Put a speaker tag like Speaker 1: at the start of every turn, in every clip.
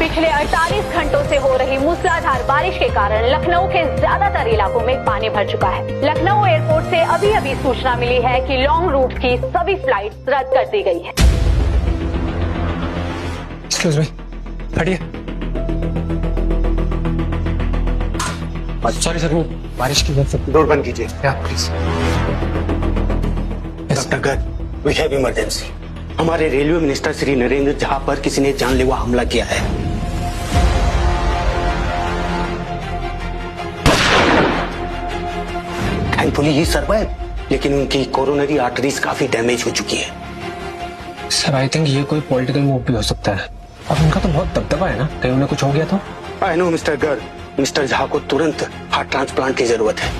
Speaker 1: पिछले 48 घंटों से हो रही मूसलाधार बारिश के कारण लखनऊ के ज्यादातर इलाकों में पानी भर चुका है। लखनऊ एयरपोर्ट से अभी सूचना मिली है कि लॉन्ग रूट की सभी फ्लाइट्स रद्द कर दी गई है।
Speaker 2: एक्सक्यूज मी, हटिए। सॉरी सर, वो बारिश की वजह से।
Speaker 3: डोर बंद कीजिए।
Speaker 2: Please.
Speaker 3: Doctor Garg, we have emergency. हमारे रेलवे मिनिस्टर श्री नरेंद्र झा पर किसी ने जानलेवा हमला किया है। थैंकफुली ही सर्वाइव, लेकिन उनकी कोरोनरी आर्टरीज काफी डैमेज हो चुकी है।
Speaker 2: सर आई थिंक ये कोई पॉलिटिकल मूव भी हो सकता है। अब उनका तो बहुत दबदबा है ना, कहीं उन्हें कुछ हो गया तो।
Speaker 3: I know mister Garg, mister Jha को तुरंत हार्ट ट्रांसप्लांट की जरूरत है,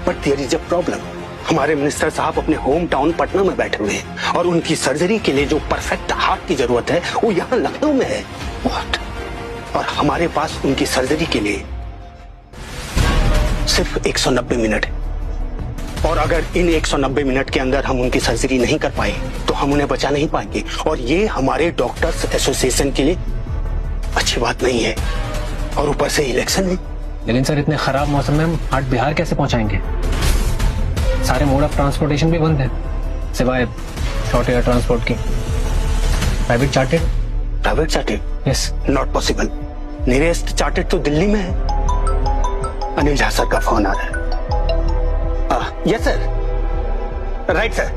Speaker 3: but there is a problem. हमारे मिनिस्टर साहब अपने होम टाउन पटना में बैठे हुए हैं और उनकी सर्जरी के लिए जो परफेक्ट हार्ट की जरूरत है वो यहाँ लखनऊ में है। What? और हमारे पास उनकी सर्जरी के लिए सिर्फ 190 मिनट है, और अगर इन 190 मिनट के अंदर हम उनकी सर्जरी नहीं कर पाए तो हम उन्हें बचा नहीं पाएंगे, और ये हमारे डॉक्टर्स एसोसिएशन के लिए अच्छी बात नहीं है। और ऊपर से इलेक्शन है।
Speaker 2: लेकिन सर इतने खराब मौसम में हम हार्ट बिहार कैसे पहुंचाएंगे? सारे मोड ऑफ ट्रांसपोर्टेशन भी बंद है सिवाय शॉर्ट एयर ट्रांसपोर्ट की। Private chartered?
Speaker 3: Private chartered?
Speaker 2: Yes.
Speaker 3: Not possible. Nearest chartered तो दिल्ली में है। अनिल झा सर का फोन आ रहा है। Yes sir, right sir,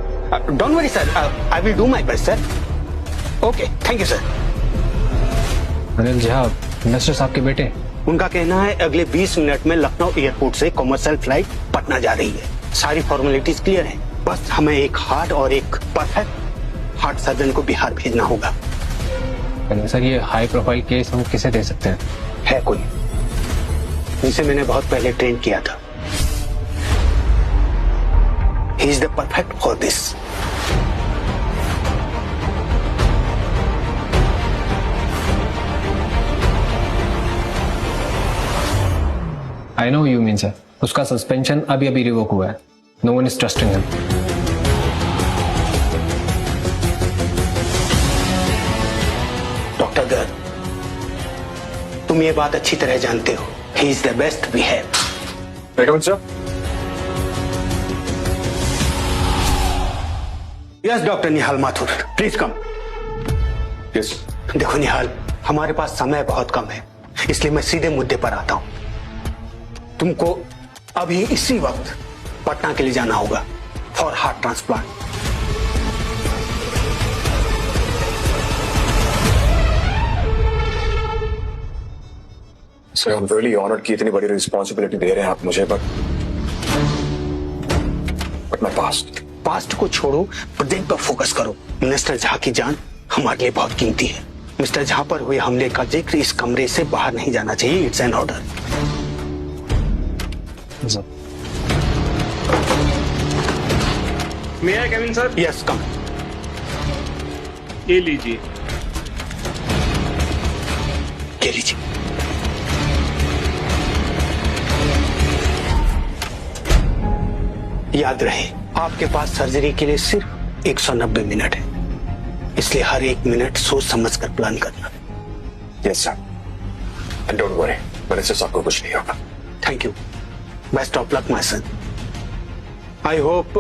Speaker 3: don't worry sir, I will do my best sir. Okay, thank you sir.
Speaker 2: Anil Jha minister साहब के बेटे?
Speaker 3: उनका कहना है अगले 20 मिनट में लखनऊ एयरपोर्ट से कमर्शियल फ्लाइट पटना जा रही है। सारी फॉर्मेलिटीज क्लियर है, बस हमें एक हार्ट और एक परफेक्ट हार्ट सर्जन को बिहार भेजना होगा।
Speaker 2: सर ये हाई प्रोफाइल केस हम किसे दे सकते हैं?
Speaker 3: है कोई जिसे मैंने बहुत पहले ट्रेन किया था। He is the perfect for this.
Speaker 2: I know you mean sir, उसका सस्पेंशन अभी रिवोक हुआ है। No one is trusting him.
Speaker 3: Doctor Garg, तुम ये बात अच्छी तरह जानते हो। He is the best we have. Yes doctor Nihal Mathur, please come.
Speaker 4: Yes.
Speaker 3: देखो निहाल, हमारे पास समय बहुत कम है, इसलिए मैं सीधे मुद्दे पर आता हूं। तुमको अभी इसी वक्त पटना के लिए जाना होगा for heart transplant.
Speaker 4: Sir, I am really honoured कि इतनी बड़ी रिस्पॉन्सिबिलिटी दे रहे हैं आप मुझे, बट माय पास्ट
Speaker 3: को छोड़ो, प्रेजेंट पर फोकस करो। मिनिस्टर झा की जान हमारे लिए बहुत कीमती है। मिस्टर झा पर हुए हमले का जिक्र इस कमरे से बाहर नहीं जाना चाहिए। It's an order.
Speaker 5: May I come in, sir?
Speaker 3: Yes come.
Speaker 5: ये लीजिए।
Speaker 3: ले लीजिए। याद रहे, आपके पास सर्जरी के लिए सिर्फ 190 मिनट है, इसलिए हर एक मिनट सोच समझ कर प्लान करना।
Speaker 4: Yes sir, and don't worry, मेरे से सबको कुछ नहीं होगा।
Speaker 3: Thank you. Best of luck my son. I hope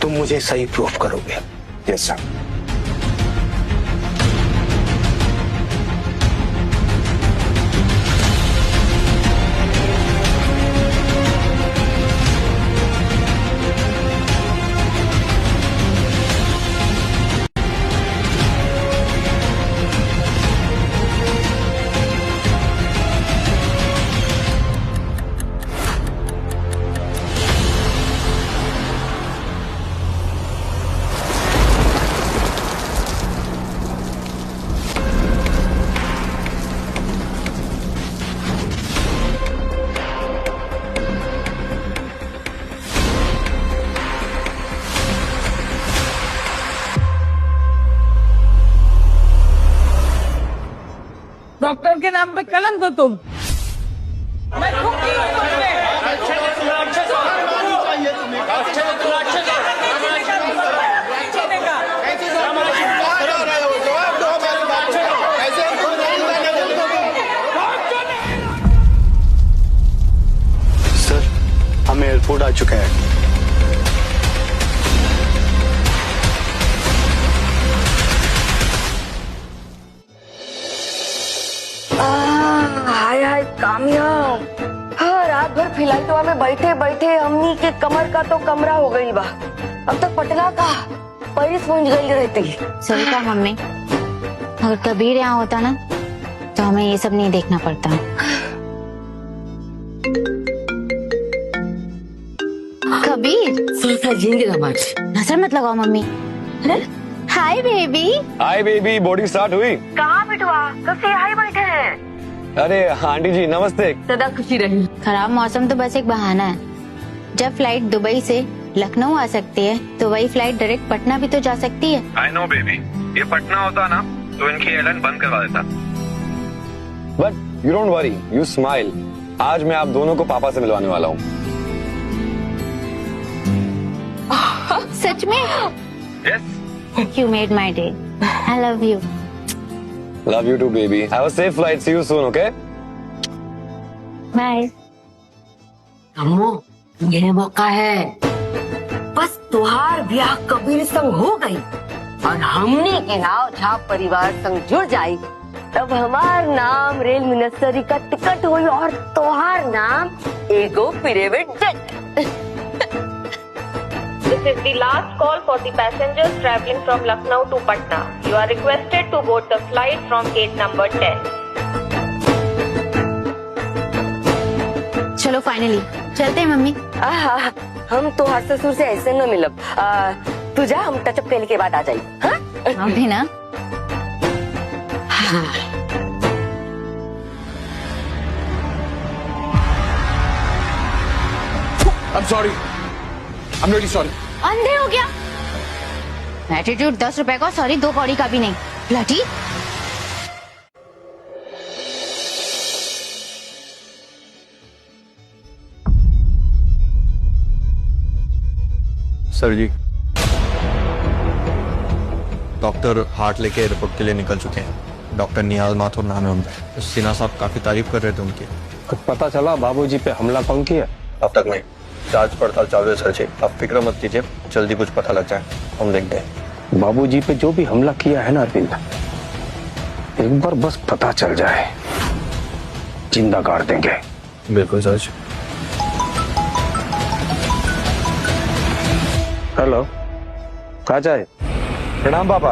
Speaker 3: तुम मुझे सही प्रूफ करोगे।
Speaker 4: Yes sir.
Speaker 6: डॉक्टर के नाम पे कलंक हो तुम। मैं थूकी हूँ तुम पे।
Speaker 3: आ चुका है।
Speaker 5: हाय हाय कामयाब। हाँ, रात भर फ्लाइटवा में बैठे बैठे हमनी के कमर का तो कमरा हो गई बा। अब तक पटना का पेरिस पहुंच गई रहती।
Speaker 7: सही कहा मम्मी, अगर कबीर यहाँ होता ना तो हमें ये सब नहीं देखना पड़ता। कबीर
Speaker 5: जिंदगी रमाज।
Speaker 7: नजर मत लगाओ mummy. Hi baby.
Speaker 4: Hi baby, boarding start हुई?
Speaker 5: कहाँ बिटवा, कब से यहाँ ही बैठे हैं?
Speaker 4: अरे आंटी जी नमस्ते।
Speaker 5: सदा खुशी रही।
Speaker 7: खराब मौसम तो बस एक बहाना है। जब फ्लाइट दुबई से लखनऊ आ सकती है तो वही फ्लाइट डायरेक्ट पटना भी तो जा सकती है।
Speaker 8: आई नो बेबी, ये पटना होता ना तो इनकी एयरलाइन बंद करवा देता।
Speaker 4: But you don't worry, you smile. आज मैं आप दोनों को पापा से मिलवाने वाला हूँ।
Speaker 7: सच में?
Speaker 8: Yes.
Speaker 7: You made my day. I love you.
Speaker 4: Love you too baby. Have a safe flight, see you soon, okay?
Speaker 7: Bye.
Speaker 5: Ammu, ये मौका है। बस तुहार ब्याह कबीर संग हो गई और हमने के नाव छाप परिवार संग जुड़ जाई, तब हमार नाम रेल मिनिस्ट्री का टिकट हुई और तुहार नाम एगो private jet.
Speaker 1: This is the last call for the passengers traveling from Lucknow to Patna. You are requested to board the flight from gate number 10.
Speaker 7: चलो फाइनली चलते हैं मम्मी।
Speaker 5: आहा, हम तुहार ससुर से ऐसे न मिलब। तू जा, हम टचअप करने के बाद आ जाई। हाँ?
Speaker 7: आप भी ना।
Speaker 4: I'm sorry. I'm really sorry.
Speaker 7: अंधे हो गया? एटीट्यूड 10 रुपए का, सॉरी 2 कौड़ी का भी नहीं। ब्लडी।
Speaker 9: सर जी, डॉक्टर हार्ट लेके एयरपोर्ट के लिए निकल चुके हैं। डॉक्टर निहाल माथुर नाम है उनका। सिन्हा साहब काफी तारीफ कर रहे थे उनकी।
Speaker 2: कुछ पता चला बाबूजी पे हमला कौन किया?
Speaker 9: अब तक नहीं, जांच पड़ताल चालू है सर जी। आप फिक्र मत कीजिए, जल्दी कुछ पता लग जाए, हम देखते हैं।
Speaker 3: बाबूजी पे जो भी हमला किया है ना अरविंद, एक बार बस पता चल जाए, जिंदा गाड़ देंगे।
Speaker 9: बिल्कुल सर जी।
Speaker 3: हेलो, कहाँ जाए?
Speaker 4: प्रणाम पापा,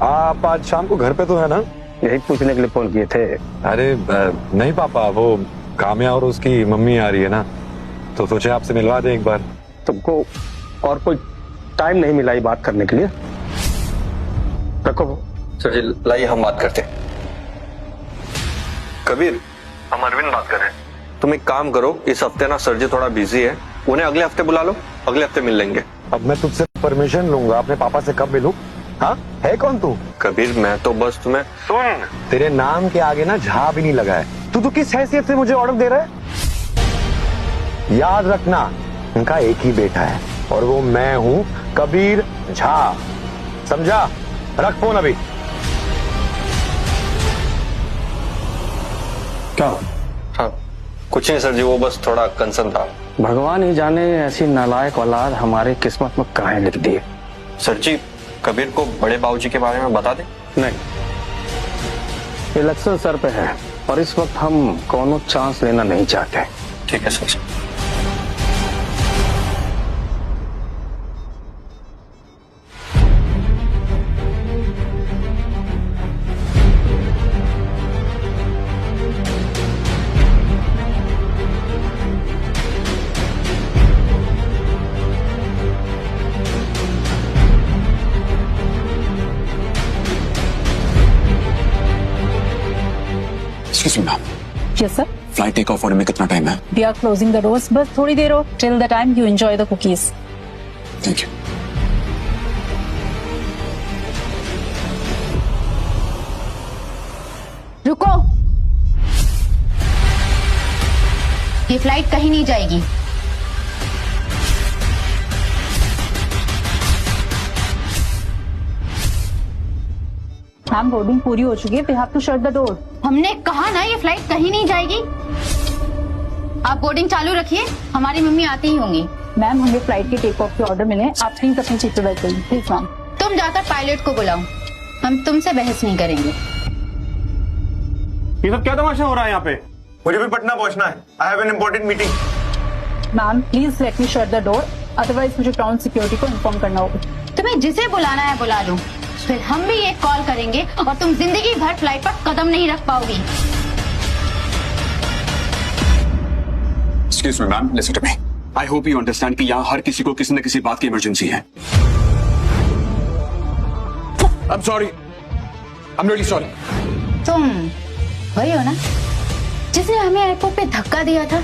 Speaker 4: आप आज शाम को घर पे तो है ना?
Speaker 3: यही पूछने के लिए फोन किए थे।
Speaker 4: अरे नहीं पापा, वो काम्या और उसकी मम्मी आ रही है ना, तो सोचे आपसे मिलवा दें एक बार।
Speaker 3: तुमको और कोई टाइम नहीं मिला ये बात करने के लिए? रखो।
Speaker 9: सर जी लाइए हम बात करते हैं। कबीर,
Speaker 8: हम अरविंद बात कर रहे हैं।
Speaker 9: तुम एक काम करो, इस हफ्ते ना सर जी थोड़ा बिजी है, उन्हें अगले हफ्ते बुला लो, अगले हफ्ते मिल लेंगे।
Speaker 4: अब मैं तुझसे परमिशन लूंगा, अपने पापा से कब मिलूं? हाँ, है कौन तू?
Speaker 9: कबीर मैं तो बस तुम्हें
Speaker 8: सुन,
Speaker 4: तेरे नाम के आगे ना झा भी नहीं लगा है। तू तो किस हैसियत से मुझे ऑर्डर दे रहा है? याद रखना, उनका एक ही बेटा है और वो मैं हूँ, कबीर झा। समझा? रख फोन अभी।
Speaker 3: क्या?
Speaker 9: हाँ कुछ नहीं सर जी, वो बस थोड़ा कंसर्न था।
Speaker 3: भगवान ही जाने ऐसी नालायक औलाद हमारे किस्मत में कहाँ लिख दी है।
Speaker 9: सर जी, कबीर को बड़े बाबूजी के बारे में बता दें?
Speaker 3: नहीं, इलेक्शन सर पे है और इस वक्त हम कोनो चांस लेना नहीं चाहते।
Speaker 9: ठीक है sir.
Speaker 10: Yes, sir.
Speaker 11: Flight take off होने में कितना टाइम है?
Speaker 10: We are closing the doors. बस थोड़ी देर हो. Till the time you enjoy the cookies.
Speaker 11: Thank you.
Speaker 7: रुको, ये फ्लाइट कहीं नहीं जाएगी।
Speaker 10: मैम, बोर्डिंग पूरी हो चुकी है. We have to shut the door.
Speaker 7: हमने कहा ना ये फ्लाइट कहीं नहीं जाएगी। आप बोर्डिंग चालू रखिए, हमारी मम्मी आती ही होंगी।
Speaker 10: मैम हमें फ्लाइट के टेक ऑफ के ऑर्डर मिले हैं, आप प्लीज अपनी सीट पर बैठ जाइए प्लीज मैम।
Speaker 7: तुम जाकर पायलट को बुलाओ, हम तुमसे बहस नहीं करेंगे।
Speaker 9: ये सब क्या तमाशा हो रहा है यहाँ पे? मुझे भी पटना पहुंचना है। I have an important meeting.
Speaker 10: Ma'am please let me shut the door, otherwise मुझे ग्राउंड सिक्योरिटी को इन्फॉर्म करना होगा।
Speaker 7: तुम्हें जिसे बुलाना है बुला लो, फिर हम भी एक कॉल करेंगे और तुम जिंदगी भर फ्लाइट पर कदम नहीं रख पाओगी।
Speaker 11: Excuse me, ma'am. Listen to me. I hope you understand कि यहाँ हर किसी को किसी न किसी बात की इमरजेंसी है। I'm sorry. I'm really sorry.
Speaker 7: तुम वही हो ना जिसने हमें एयरपोर्ट पे धक्का दिया था?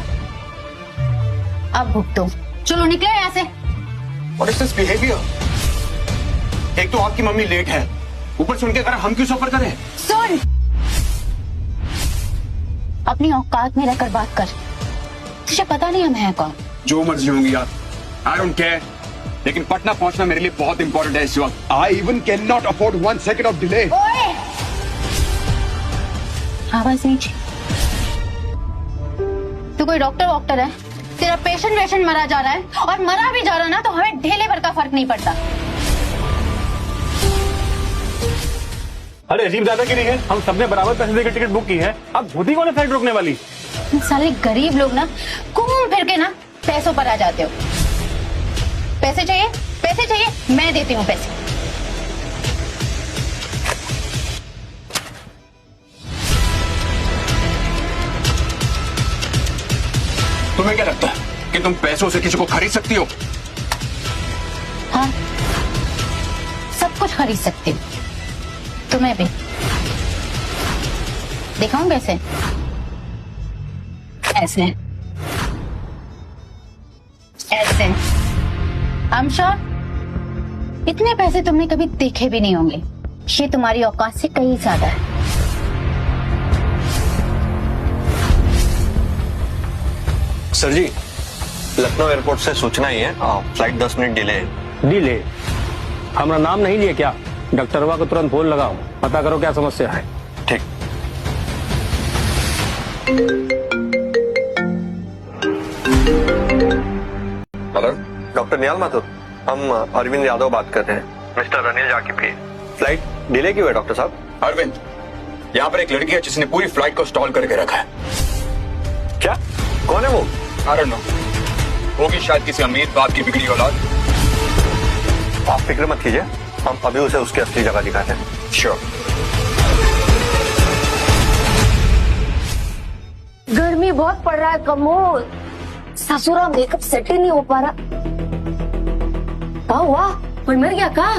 Speaker 7: अब भुगतो। चलो निकलो यहाँ से।
Speaker 11: What is this behavior? एक तो आपकी मम्मी लेट है, ऊपर सुन के अगर हम क्यों सफर करें?
Speaker 7: सुन, अपनी औकात में रहकर बात कर। तुझे पता नहीं हम हैं कौन?
Speaker 11: जो मर्जी होंगी आप, I don't care. लेकिन पटना पहुंचना मेरे लिए बहुत इंपॉर्टेंट है इस वक्त। I even cannot afford 1 second of delay.
Speaker 7: ओए! आवाज नीचे। तू कोई डॉक्टर वॉक्टर है? तेरा पेशेंट मरा जा रहा है, और मरा भी जा रहा ना तो हमें ढेले भर का फर्क नहीं पड़ता।
Speaker 9: अरे अजीब दादागिरी है। हम सबने बराबर पैसेंजर की टिकट बुक की है, अब खुद ही कौन है फ्लाइट रोकने वाली?
Speaker 7: साले गरीब लोग ना घूम फिर के ना पैसों पर आ जाते हो। पैसे चाहिए? पैसे चाहिए, मैं देती हूँ पैसे।
Speaker 11: तुम्हें क्या लगता है कि तुम पैसों से किसी को खरीद सकती हो?
Speaker 7: हाँ, सब कुछ खरीद सकती हूँ, तुम्हें भी। दिखाऊं कैसे? ऐसे ऐसे। I'm sure इतने पैसे तुमने कभी देखे भी नहीं होंगे। ये तुम्हारी औकात से कहीं ज्यादा है।
Speaker 9: सर जी, लखनऊ एयरपोर्ट से सूचना ही है, फ्लाइट 10 मिनट डिले है।
Speaker 2: डिले? हमारा नाम नहीं लिया क्या? डॉक्टरवा को तुरंत फोन लगाओ, पता करो क्या समस्या है।
Speaker 9: ठीक। हेलो, डॉक्टर निहाल माथुर, हम अरविंद यादव बात कर रहे हैं। मिस्टर अनिल जाकिब की फ्लाइट डिले क्यों है डॉक्टर साहब?
Speaker 11: अरविंद, यहाँ पर एक लड़की है जिसने पूरी फ्लाइट को स्टॉल करके रखा है।
Speaker 9: क्या? कौन है वो?
Speaker 11: I don't know. होगी शायद किसी अमीर बाप की बिगड़ी औलाद।
Speaker 9: आप फिक्र मत कीजिए, हम अभी उसे उसकी असली जगह दिखाते हैं।
Speaker 11: श्योर।
Speaker 5: गर्मी बहुत पड़ रहा है कमोल, ससुरा मेकअप सेट ही नहीं हो पा रहा। क्या हुआ? कोई मर गया का?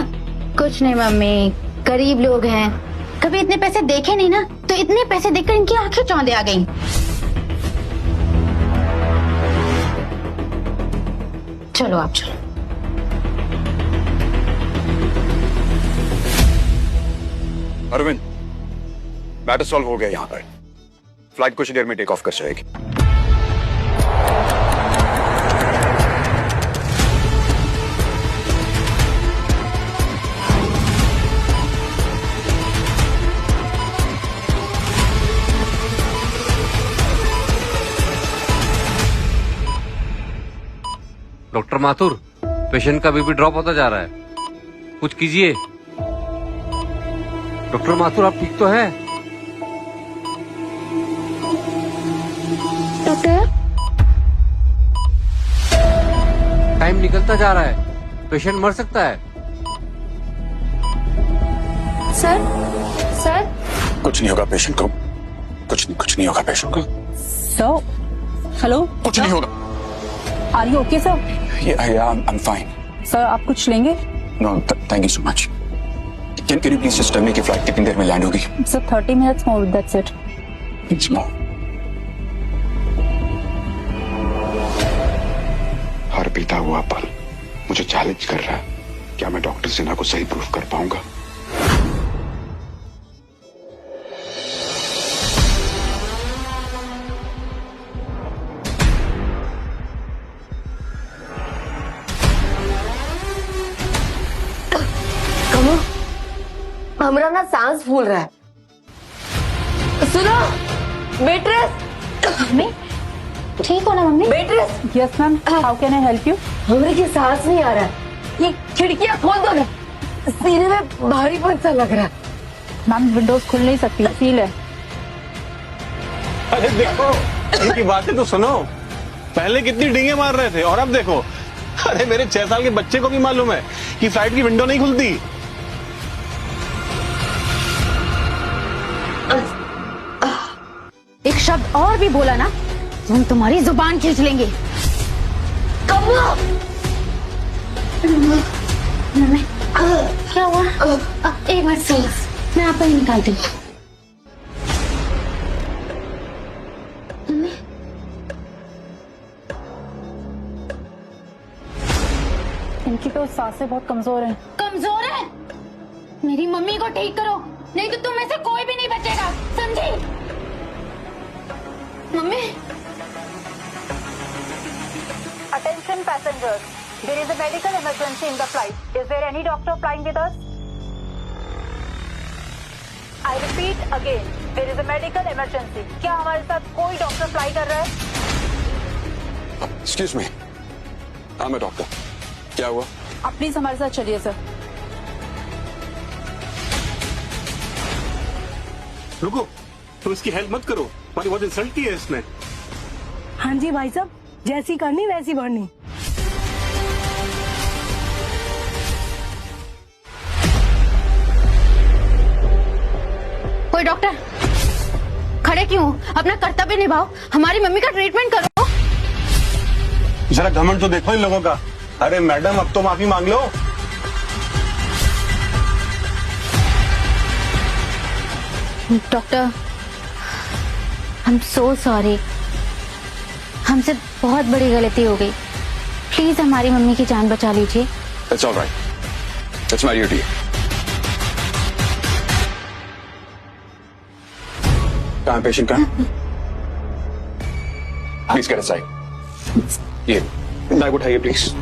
Speaker 7: कुछ नहीं मम्मी, गरीब लोग हैं, कभी इतने पैसे देखे नहीं ना, तो इतने पैसे देखकर इनकी आंखें चौंधे आ गई। चलो आप चलो।
Speaker 11: अरविंद, मैटर सॉल्व हो गया यहाँ पर। फ्लाइट कुछ देर में टेक ऑफ कर जाएगी।
Speaker 12: डॉक्टर माथुर, पेशेंट का बीपी ड्रॉप होता जा रहा है, कुछ कीजिए। डॉक्टर माथुर, आप ठीक तो हैं?
Speaker 7: डॉक्टर,
Speaker 12: टाइम निकलता जा रहा है, पेशेंट मर सकता है।
Speaker 7: सर सर
Speaker 11: कुछ नहीं होगा पेशेंट को, कुछ नहीं होगा पेशेंट को।
Speaker 10: सर हेलो,
Speaker 11: कुछ नहीं होगा।
Speaker 10: Are you okay sir?
Speaker 11: I'm fine.
Speaker 10: Sir आप कुछ लेंगे?
Speaker 11: No, thank you so much. Can you please just tell me कि फ्लाइट कितनी देर में लैंड होगी?
Speaker 10: Sir 30 minutes more, that's it.
Speaker 11: It's more. हर बीता हुआ पल मुझे चैलेंज कर रहा है। क्या मैं डॉक्टर सिन्हा को सही प्रूफ कर पाऊंगा?
Speaker 5: हमरा ना सांस फूल रहा है। सुनो बेट्रेस।
Speaker 7: मम्मी ठीक हो ना? Mummy
Speaker 10: yes ma'am, how can I help you?
Speaker 5: हमरे की सांस नहीं आ रहा है। ये खिड़कियां खोल दो ना, सीने में भारीपन सा लग रहा है।
Speaker 10: मैम विंडोज खुल नहीं सकती, सील है।
Speaker 13: अरे देखो, इनकी बातें तो सुनो। पहले कितनी डींगे मार रहे थे और अब देखो। अरे मेरे 6 साल के बच्चे को भी मालूम है कि फ्लाइट की विंडो नहीं खुलती।
Speaker 7: एक शब्द और भी बोला ना तो हम तुम्हारी जुबान खींच लेंगे। क्या हुआ? एक मिनट से मैं आपको ही निकालती हूँ।
Speaker 10: इनकी तो सांसें बहुत कमजोर हैं।
Speaker 7: कमजोर है? मेरी मम्मी को ठीक करो, नहीं तो तुम में से कोई भी नहीं बचेगा, समझी? Mummy.
Speaker 1: Attention passengers, there is a medical emergency in the flight. Is there any doctor flying with us? I repeat again, there is a medical emergency. क्या हमारे साथ कोई डॉक्टर फ्लाई कर रहा है?
Speaker 11: एक्सक्यूज मी, हाँ मैं डॉक्टर। क्या हुआ?
Speaker 10: आप प्लीज हमारे साथ चलिए सर।
Speaker 13: रुको, तुम इसकी हेल्प मत करो। हमारी बहुत इंसल्ट की है इसने।
Speaker 5: हाँ जी भाई साहब, जैसी करनी वैसी भरनी।
Speaker 7: कोई डॉक्टर खड़े क्यों? अपना कर्तव्य निभाओ, हमारी मम्मी का ट्रीटमेंट करो।
Speaker 13: जरा घमंड तो देखो इन लोगों का। अरे मैडम, अब तो माफी मांग लो।
Speaker 7: Doctor, I am so sorry, हमसे बहुत बड़ी गलती हो गई। प्लीज हमारी मम्मी की जान बचा लीजिए।
Speaker 11: It's all right. That's my duty. कहाँ है पेशेंट? कहाँ? Please get aside. ये बैग उठाइए please.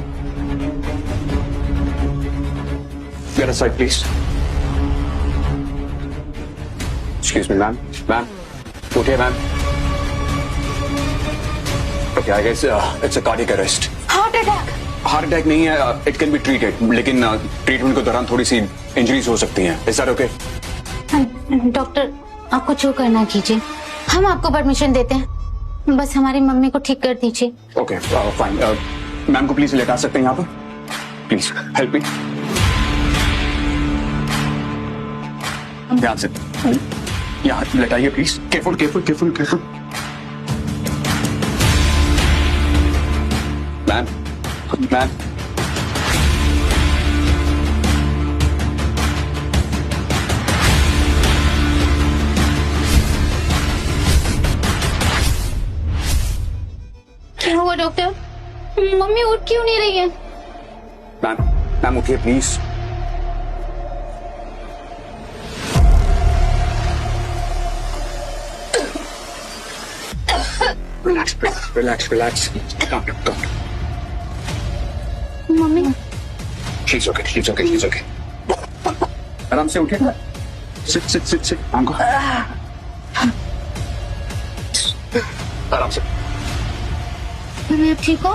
Speaker 11: Get aside please. Excuse me ma'am, ma'am उठिए ma'am. Okay, I guess it's a cardiac arrest.
Speaker 7: Heart attack?
Speaker 11: Heart attack नहीं है, it can be treated, लेकिन treatment के दौरान थोड़ी सी इंजरीज हो सकती हैं। Is that okay?
Speaker 7: डॉक्टर, आपको जो करना कीजिए, हम आपको परमिशन देते हैं, बस हमारी मम्मी को ठीक कर दीजिए।
Speaker 11: Okay fine. मैम को प्लीज लेटा सकते हैं यहाँ पर? Please help me. ध्यान से यहाँ लेटाइए please. Careful careful careful careful. Ma'am ma'am
Speaker 7: क्या हुआ डॉक्टर? मम्मी उठ क्यों नहीं रही है?
Speaker 11: मैम मैम उठिए please. Relax relax relax. Calm calm.
Speaker 7: Mummy
Speaker 11: She's okay, she's okay, she's okay. आराम से उठिए। Sit, sit, sit, sit. आंखों। आराम से।
Speaker 7: मम्मी आप ठीक हो?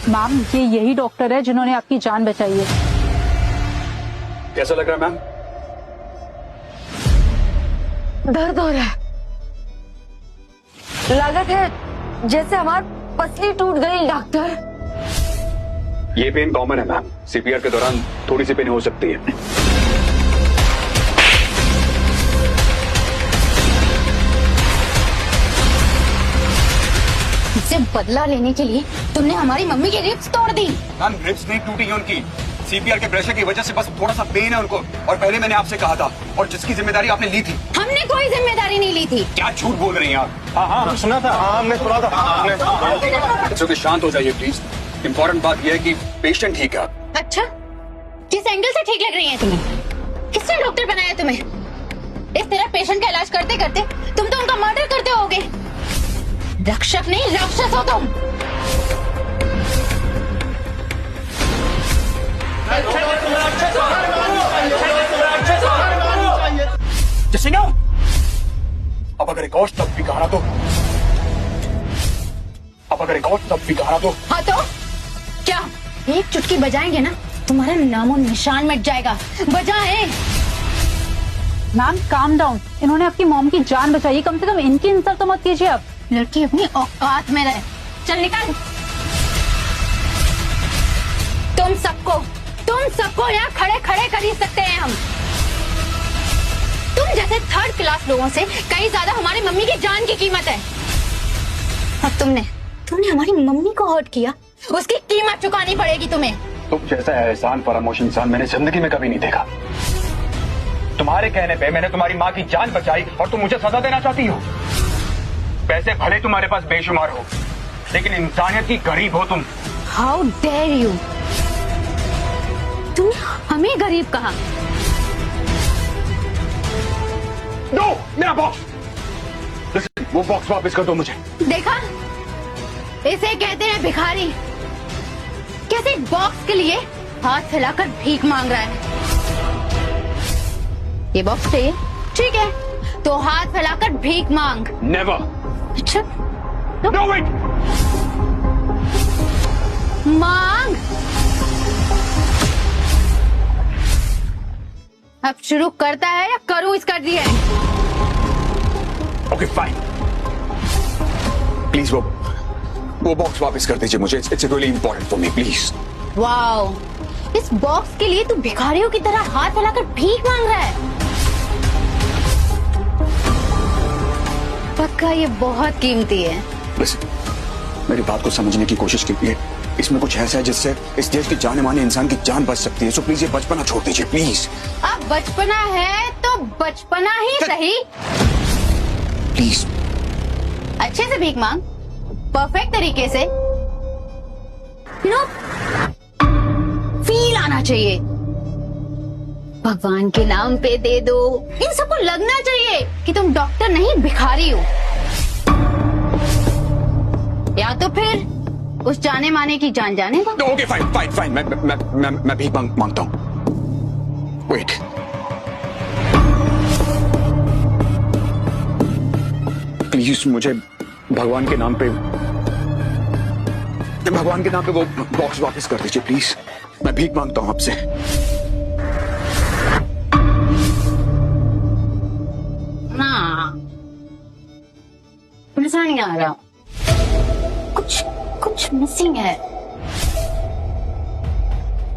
Speaker 10: मैम, ये यही डॉक्टर है जिन्होंने आपकी जान बचाई है।
Speaker 11: कैसा लग रहा है मैम?
Speaker 5: दर्द हो रहा है, लागत है जैसे हमारी पसली टूट गई। डॉक्टर,
Speaker 11: ये पेन कॉमन है मैम, सीपीआर के दौरान थोड़ी सी पेन हो सकती है।
Speaker 7: इससे बदला लेने के लिए तुमने हमारी मम्मी की रिब्स तोड़ दी।
Speaker 11: मैम रिब्स नहीं टूटी है उनकी, सीपीआर के प्रेशर की वजह से बस थोड़ा सा पेन है उनको। और पहले मैंने आपसे कहा था, और जिसकी जिम्मेदारी आपने ली थी।
Speaker 7: हमने कोई जिम्मेदारी नहीं ली थी।
Speaker 11: क्या झूठ बोल रही हैं आप?
Speaker 13: हाँ हाँ सुना था, हाँ हमने सुना था।
Speaker 11: बच्चों शांत हो जाइए प्लीज। इम्पोर्टेंट बात यह है कि पेशेंट ठीक है।
Speaker 7: अच्छा, किस एंगल से ठीक लग रही है तुम्हें? किसने डॉक्टर बनाया तुम्हें? इस तरह पेशेंट का इलाज करते करते तुम तो उनका मर्डर करते होगे। रक्षक नहीं, राक्षस हो तुम।
Speaker 11: जैसे ना अब अगर एक और शब्द भी कहा तो,
Speaker 7: हाँ तो क्या एक चुटकी बजाएंगे ना तुम्हारा नामो निशान मिट जाएगा। बजाएं।
Speaker 10: मैम काम डाउन, इन्होंने आपकी मॉम की जान बचाई, कम से कम इनकी इंसल्ट तो मत कीजिए आप।
Speaker 7: लड़की अपनी औकात में रहे। चल निकल। तुम सबको यहाँ खड़े खड़े कर ही सकते हैं हम। तुम जैसे थर्ड क्लास लोगों से कहीं ज्यादा हमारी मम्मी की जान की कीमत है। और तुमने हमारी मम्मी को हर्ट किया, उसकी कीमत चुकानी पड़ेगी तुम्हें।
Speaker 11: तुम जैसा एहसान फरामोश इंसान मैंने जिंदगी में कभी नहीं देखा। तुम्हारे कहने पे मैंने तुम्हारी माँ की जान बचाई और तुम मुझे सजा देना चाहती हो। पैसे भले तुम्हारे पास बेशुमार हो, लेकिन इंसानियत की गरीब हो तुम।
Speaker 7: How dare you. तुमने हमें गरीब कहा।
Speaker 11: नो, मेरा बॉक्स। Listen, वो बॉक्स वापस कर दो मुझे।
Speaker 7: देखा, इसे कहते हैं भिखारी। कैसे बॉक्स के लिए हाथ फैलाकर भीख मांग रहा है। ये बॉक्स चाहिए, ठीक है, तो हाथ फैलाकर भीख मांग।
Speaker 11: नेवर।
Speaker 7: अच्छा,
Speaker 11: नो वेट।
Speaker 7: मांग। अब शुरू करता है या करूं इसका दिए?
Speaker 11: ओके फाइन, प्लीज वो बॉक्स वापस कर दीजिए मुझे। It's really important for me, please.
Speaker 7: Wow, इस बॉक्स के लिए तू भिखारियों की तरह हाथ फैलाकर भीख मांग रहा है। पक्का ये बहुत कीमती है।
Speaker 11: बस मेरी बात को समझने की कोशिश कीजिए। इसमें कुछ ऐसा है जिससे इस देश के जाने माने इंसान की जान बच सकती है। सो प्लीज ये बचपना छोड़ दीजिए, प्लीज।
Speaker 7: अब बचपना है तो बचपना ही सही।
Speaker 11: प्लीज
Speaker 7: अच्छे से भीख मांग, परफेक्ट तरीके से। यू नो, फील आना चाहिए। भगवान के नाम पे दे दो। इन सबको लगना चाहिए कि तुम डॉक्टर नहीं भिखारी हो। या तो फिर उस जाने माने की जान जाने दो।
Speaker 11: ओके फाइन फाइन फाइन, मैं भीख मांगता हूँ। वेट, प्लीज मुझे भगवान के नाम पे वो बॉक्स वापस कर दीजिए, प्लीज। मैं भीख मांगता हूँ आपसे।
Speaker 7: ना, मजा नहीं आ रहा, कुछ मिसिंग है।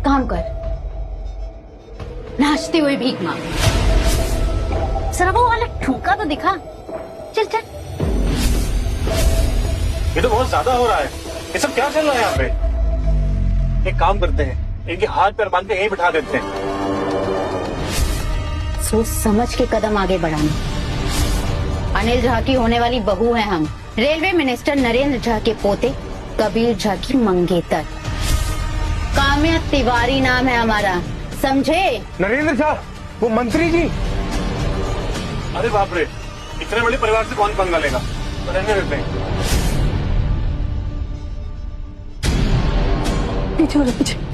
Speaker 7: काम कर, नाचते हुए भीख मांग। जरा वो वाला ठुमका तो दिखा। चल चल।
Speaker 13: ये तो बहुत ज्यादा हो रहा है। ये सब क्या चल रहा है यहाँ पे? एक काम करते हैं, इनके हाथ पैर बांध के यहीं बिठा देते हैं।
Speaker 7: सोच समझ के कदम आगे बढ़ाना। अनिल झा की होने वाली बहू है हम, रेलवे मिनिस्टर नरेंद्र झा के पोते कबीर झा की मंगेतर। काम्या तिवारी नाम है हमारा, समझे?
Speaker 13: नरेंद्र झा, वो मंत्री जी। अरे बाप रे, इतने बड़े परिवार से कौन पंगा लेगा? रहने देते हैं।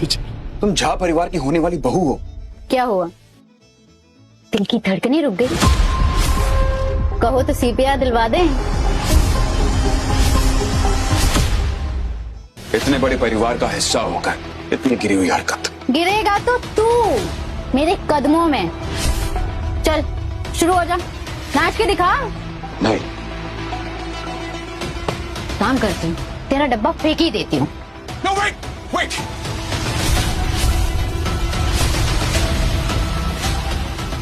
Speaker 11: पीछे। तुम झा परिवार की होने वाली बहू हो।
Speaker 7: क्या हुआ? दिल की धड़कनें रुक गई? कहो तो सीपीआर दिलवा दें।
Speaker 11: इतने बड़े परिवार का हिस्सा होकर इतनी गिरी हुई हरकत।
Speaker 7: गिरेगा तो तू मेरे कदमों में। चल शुरू हो जा, नाच के दिखा।
Speaker 11: नहीं,
Speaker 7: काम करती हूँ, तेरा डब्बा फेंक ही देती हूँ।
Speaker 11: No, wait!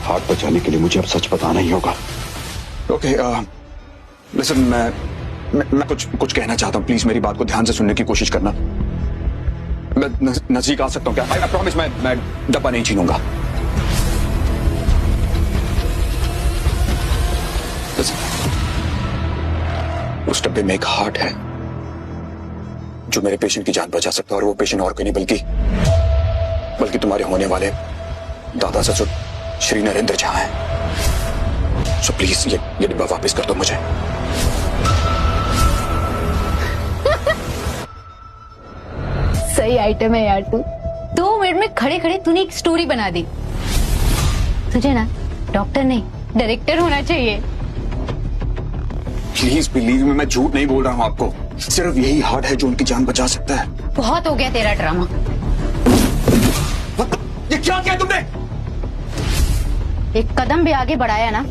Speaker 11: हाथ बचाने के लिए मुझे अब सच बताना ही होगा। ओके, लिसन, मैं कुछ कहना चाहता हूँ। प्लीज मेरी बात को ध्यान से सुनने की कोशिश करना। मैं नजदीक आ सकता हूँ क्या? आई प्रॉमिस, मैं डब्बा नहीं छीनूंगा। उस डब्बे में एक हार्ट है जो मेरे पेशेंट की जान बचा सकता है, और वो पेशेंट और कोई नहीं बल्कि तुम्हारे होने वाले दादा ससुर श्री नरेंद्र झा हैं। सो प्लीज ये डिब्बा वापस कर दो मुझे।
Speaker 7: सही आइटम है यार तू। 2 मिनट में खड़े खड़े तूने एक स्टोरी बना दी। तुझे ना डॉक्टर नहीं डायरेक्टर होना चाहिए।
Speaker 11: प्लीज बिलीव मी, मैं झूठ नहीं बोल रहा हूँ आपको। सिर्फ यही हार्ट है जो उनकी जान बचा सकता है।
Speaker 7: बहुत हो गया तेरा ड्रामा।
Speaker 11: ये क्या किया तुमने?
Speaker 7: एक कदम भी आगे बढ़ाया ना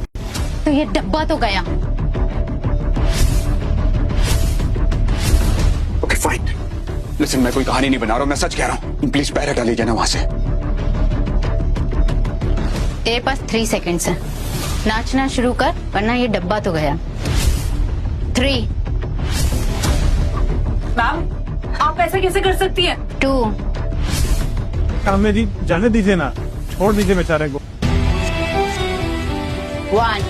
Speaker 7: तो ये डब्बा तो गया।
Speaker 11: ओके फाइन, लिसन, मैं कोई कहानी नहीं बना रहा हूँ, मैं सच कह रहा हूँ। प्लीज पैर हटा लीजिए ना वहां से।
Speaker 7: तेरे पास 3 सेकंड्स है, नाचना शुरू कर वरना ये डब्बा तो गया। 3
Speaker 6: मैम आप ऐसा कैसे कर सकती हैं?
Speaker 7: 2
Speaker 13: काम्या जी जाने दीजिए ना, छोड़ दीजिए बेचारे को।
Speaker 7: 1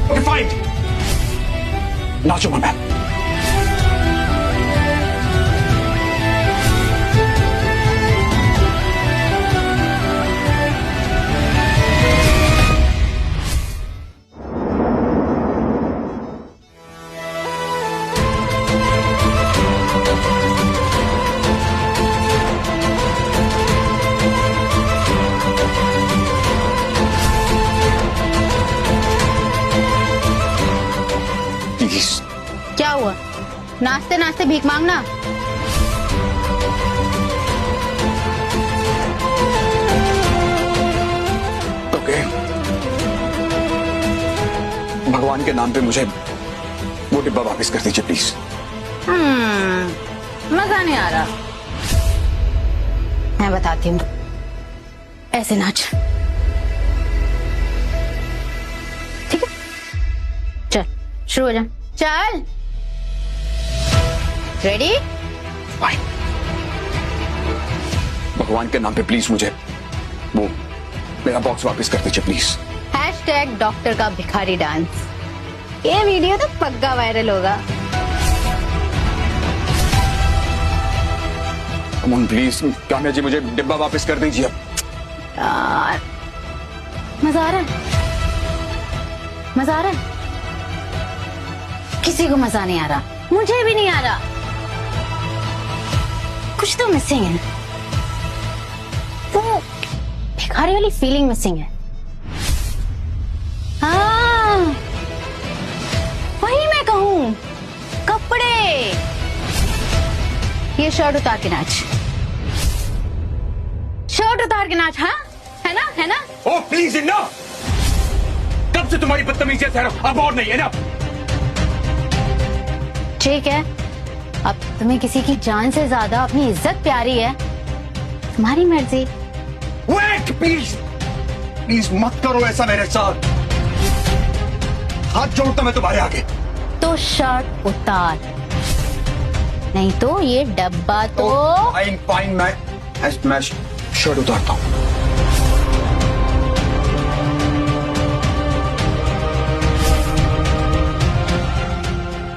Speaker 11: ओके फाइन, नाचो मैम।
Speaker 7: क्या हुआ? नाचते नाचते भीख मांगना?
Speaker 11: ओके, भगवान के नाम पे मुझे वो डिब्बा वापस कर दीजिए प्लीज।
Speaker 7: मजा नहीं आ रहा। मैं बताती हूँ, ऐसे नाच। ठीक है, चल शुरू हो जा। चल, रेडी?
Speaker 11: फाइन, भगवान के नाम पे प्लीज मुझे वो मेरा बॉक्स वापस कर दीजिए प्लीज।
Speaker 7: #डॉक्टर का भिखारी डांस। ये वीडियो तो पक्का वायरल होगा।
Speaker 11: कम ऑन प्लीज, काम्या जी मुझे डिब्बा वापस कर दीजिए।
Speaker 7: यार मजा आ रहा है, मजा आ रहा है। किसी को मजा नहीं आ रहा, मुझे भी नहीं आ रहा। कुछ तो मिसिंग है, वो भिखारी वाली फीलिंग मिसिंग है। हाँ वही मैं कहूं, कपड़े। ये शर्ट उतार के नाच, शर्ट उतार के नाच। हाँ है ना, है ना?
Speaker 11: ओह प्लीज इनफ, कब से तुम्हारी बदतमीजी है, अब और नहीं है ना।
Speaker 7: ठीक है, अब तुम्हें किसी की जान से ज्यादा अपनी इज्जत प्यारी है, तुम्हारी मर्जी।
Speaker 11: वेट प्लीज, प्लीज मत करो ऐसा मेरे साथ, हाथ जोड़ता मैं तुम्हारे आगे।
Speaker 7: तो शर्ट उतार, नहीं तो ये डब्बा तो।
Speaker 11: फाइन फाइन, मैं शर्ट उतारता हूँ।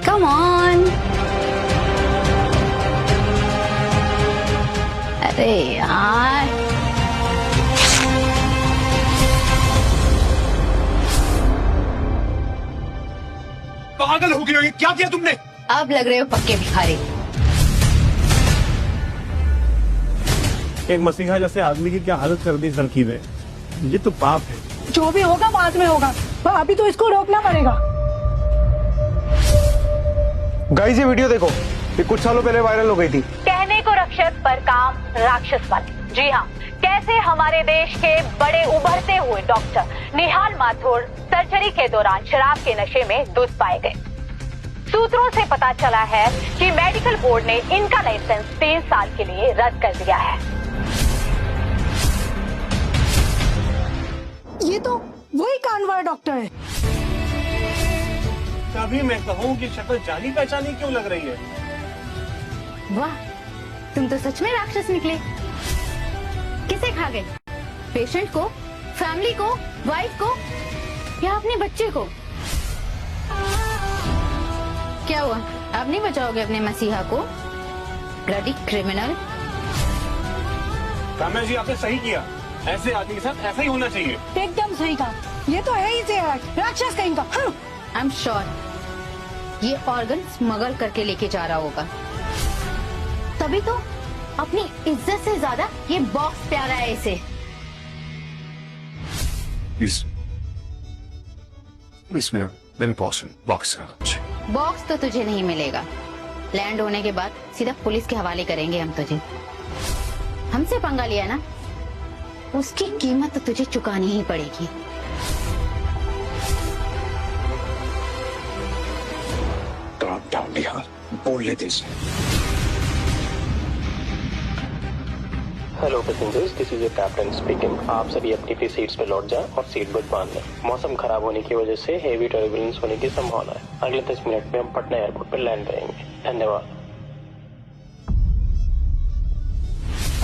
Speaker 7: Come on. अरे यार,
Speaker 11: पागल हो गई हो, ये क्या किया तुमने?
Speaker 7: अब लग रहे हो पक्के भिखारी।
Speaker 13: एक मसीहा जैसे आदमी की क्या हालत कर दी सड़की में, ये तो पाप है।
Speaker 6: जो भी होगा बाद में होगा, पर अभी तो इसको रोकना पड़ेगा।
Speaker 4: गाइस ये वीडियो देखो, ये कुछ सालों पहले वायरल हो गई थी।
Speaker 1: कहने को रक्षक पर काम राक्षस वाले। जी हाँ, कैसे हमारे देश के बड़े उभरते हुए डॉक्टर निहाल माथुर सर्जरी के दौरान शराब के नशे में धुत पाए गए। सूत्रों से पता चला है कि मेडिकल बोर्ड ने इनका लाइसेंस 3 साल के लिए रद्द कर दिया है।
Speaker 6: ये तो वही कांडवा डॉक्टर है।
Speaker 13: तभी मैं कहूँ कि शक्ल जानी पहचानी क्यों लग रही है।
Speaker 7: वाह, तुम तो सच में राक्षस निकले। किसे खा गए? पेशेंट को, फैमिली को, वाइफ को, या अपने बच्चे को? क्या हुआ, अब नहीं बचाओगे अपने मसीहा को? Bloody criminal.
Speaker 13: काम्या जी आपने सही किया, ऐसे आदमी के साथ ऐसा ही होना चाहिए।
Speaker 6: एकदम सही कहा, ये तो है ही से राक्षस कहीं का।
Speaker 7: आई एम श्योर ये ऑर्गन स्मगल करके लेके जा रहा होगा, तभी तो अपनी इज्जत से ज्यादा ये बॉक्स प्यारा है इसे।
Speaker 11: प्लीज प्लीज
Speaker 7: बॉक्स तो तुझे नहीं मिलेगा। लैंड होने के बाद सीधा पुलिस के हवाले करेंगे हम तुझे। हमसे पंगा लिया ना, उसकी कीमत तो तुझे चुकानी ही पड़ेगी।
Speaker 11: बोल लेते
Speaker 14: hello passengers, this is captain speaking. आप सभी अपनी अपनी सीट्स पे लौट जाएं और सीट बेल्ट बांध लें। मौसम खराब होने की वजह से हेवी टर्बुलेंस होने की संभावना है। अगले 10 मिनट में हम पटना एयरपोर्ट पर लैंड करेंगे। धन्यवाद।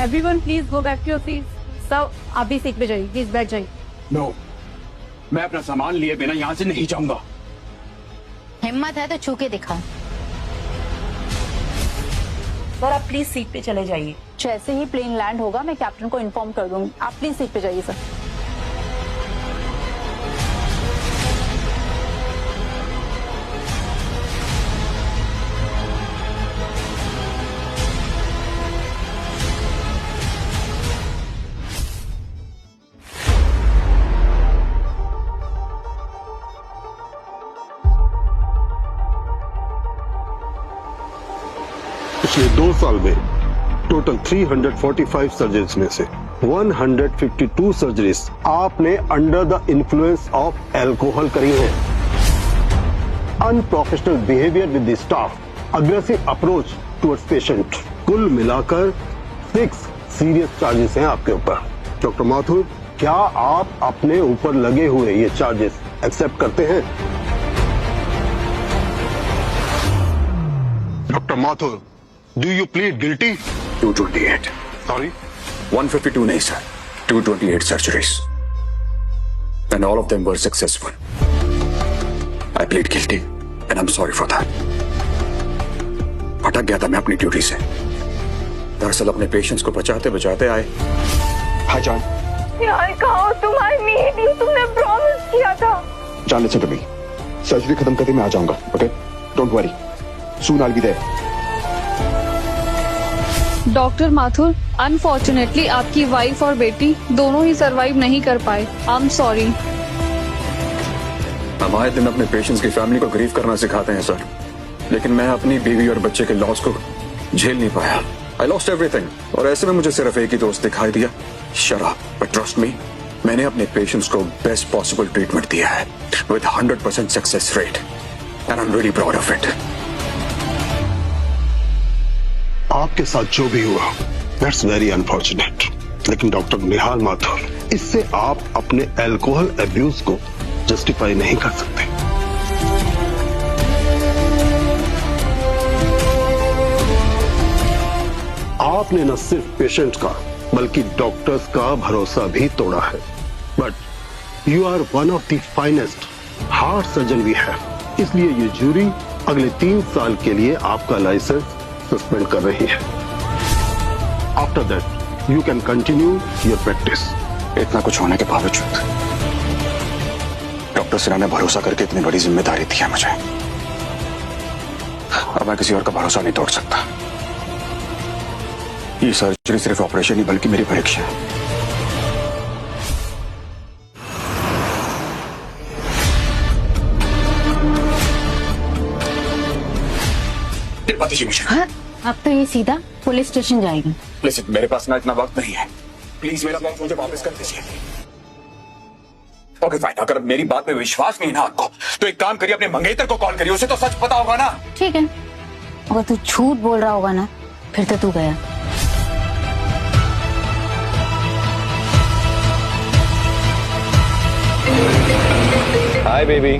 Speaker 10: Everyone please go back to your seats. सब आप भी सीट पे जाइए, प्लीज बैठ जाइए।
Speaker 11: नो, मैं अपना सामान लिए बिना यहाँ से नहीं जाऊंगा।
Speaker 7: हिम्मत है तो छू के दिखा।
Speaker 10: सर आप प्लीज सीट पे चले जाइए। जैसे ही प्लेन लैंड होगा मैं कैप्टन को इन्फॉर्म कर दूंगी। आप प्लीज सीट पे जाइए सर।
Speaker 15: पिछले 2 साल में टोटल 345 सर्जरीज में से 152 सर्जरीज आपने under the influence of alcohol करी है। Unprofessional behaviour with the staff, aggressive approach towards patient, कुल मिलाकर 6 सीरियस चार्जेस हैं आपके ऊपर। डॉक्टर माथुर, क्या आप अपने ऊपर लगे हुए ये चार्जेस एक्सेप्ट करते हैं?
Speaker 11: Doctor Mathur, do you plead guilty? 228।
Speaker 15: Sorry,
Speaker 11: 152 नहीं sir, 228 surgeries and all of them were successful. I plead guilty and I'm sorry for that. भटक गया था मैं अपनी ड्यूटी से। दरअसल अपने पेशेंट्स को बचाते बचाते आए। हाय जान।
Speaker 6: यार कहो तुम्हारी मीटिंग तुमने प्रॉमिस किया था।
Speaker 11: जान लिसन टू मी, सर्जरी खत्म करके मैं आ जाऊंगा। Okay, don't worry, soon I will be there.
Speaker 16: Doctor Mathur, unfortunately आपकी वाइफ और बेटी दोनों ही सरवाइव नहीं कर पाए। I am sorry.
Speaker 11: हम आए दिन अपने पेशेंट्स की फैमिली को ग्रीव करना सिखाते हैं सर, लेकिन मैं अपनी बीवी और बच्चे के लॉस को झेल नहीं पाया। आई लॉस्ट एवरीथिंग और ऐसे में मुझे सिर्फ एक ही दोस्त दिखाई दिया, शराब। बट ट्रस्ट मी, मैंने अपने पेशेंट्स को बेस्ट पॉसिबल ट्रीटमेंट दिया है with 100% success rate and I am really proud of it.
Speaker 15: आपके साथ जो भी हुआ दैट्स वेरी अनफॉर्चुनेट, लेकिन डॉक्टर निहाल माथुर, इससे आप अपने अल्कोहल अब्यूज को जस्टिफाई नहीं कर सकते। आपने न सिर्फ पेशेंट का बल्कि डॉक्टर्स का भरोसा भी तोड़ा है। But you are one of the finest heart surgeon we have, इसलिए ये जूरी अगले 3 साल के लिए आपका लाइसेंस सस्पेंड कर रही है। After that you can continue your practice.
Speaker 11: इतना कुछ होने के बावजूद डॉक्टर सिन्हा ने भरोसा करके इतनी बड़ी जिम्मेदारी दी है मुझे। अब मैं किसी और का भरोसा नहीं तोड़ सकता। ये सर्जरी सिर्फ ऑपरेशन नहीं बल्कि मेरी परीक्षा है।
Speaker 7: हाँ, अब तो ये सीधा पुलिस स्टेशन जाएगी।
Speaker 11: प्लीज, मेरे पास ना इतना वक्त नहीं है। प्लीज मेरा वक्त मुझे वापस कर दीजिए। ओके फाइन, अगर मेरी बात में विश्वास नहीं ना आपको तो एक काम करिए, अपने मंगेतर को कॉल करिए, उसे तो सच पता होगा ना।
Speaker 7: ठीक है, अगर तू झूठ बोल रहा होगा ना फिर तो तू गया।
Speaker 9: हाय बेबी,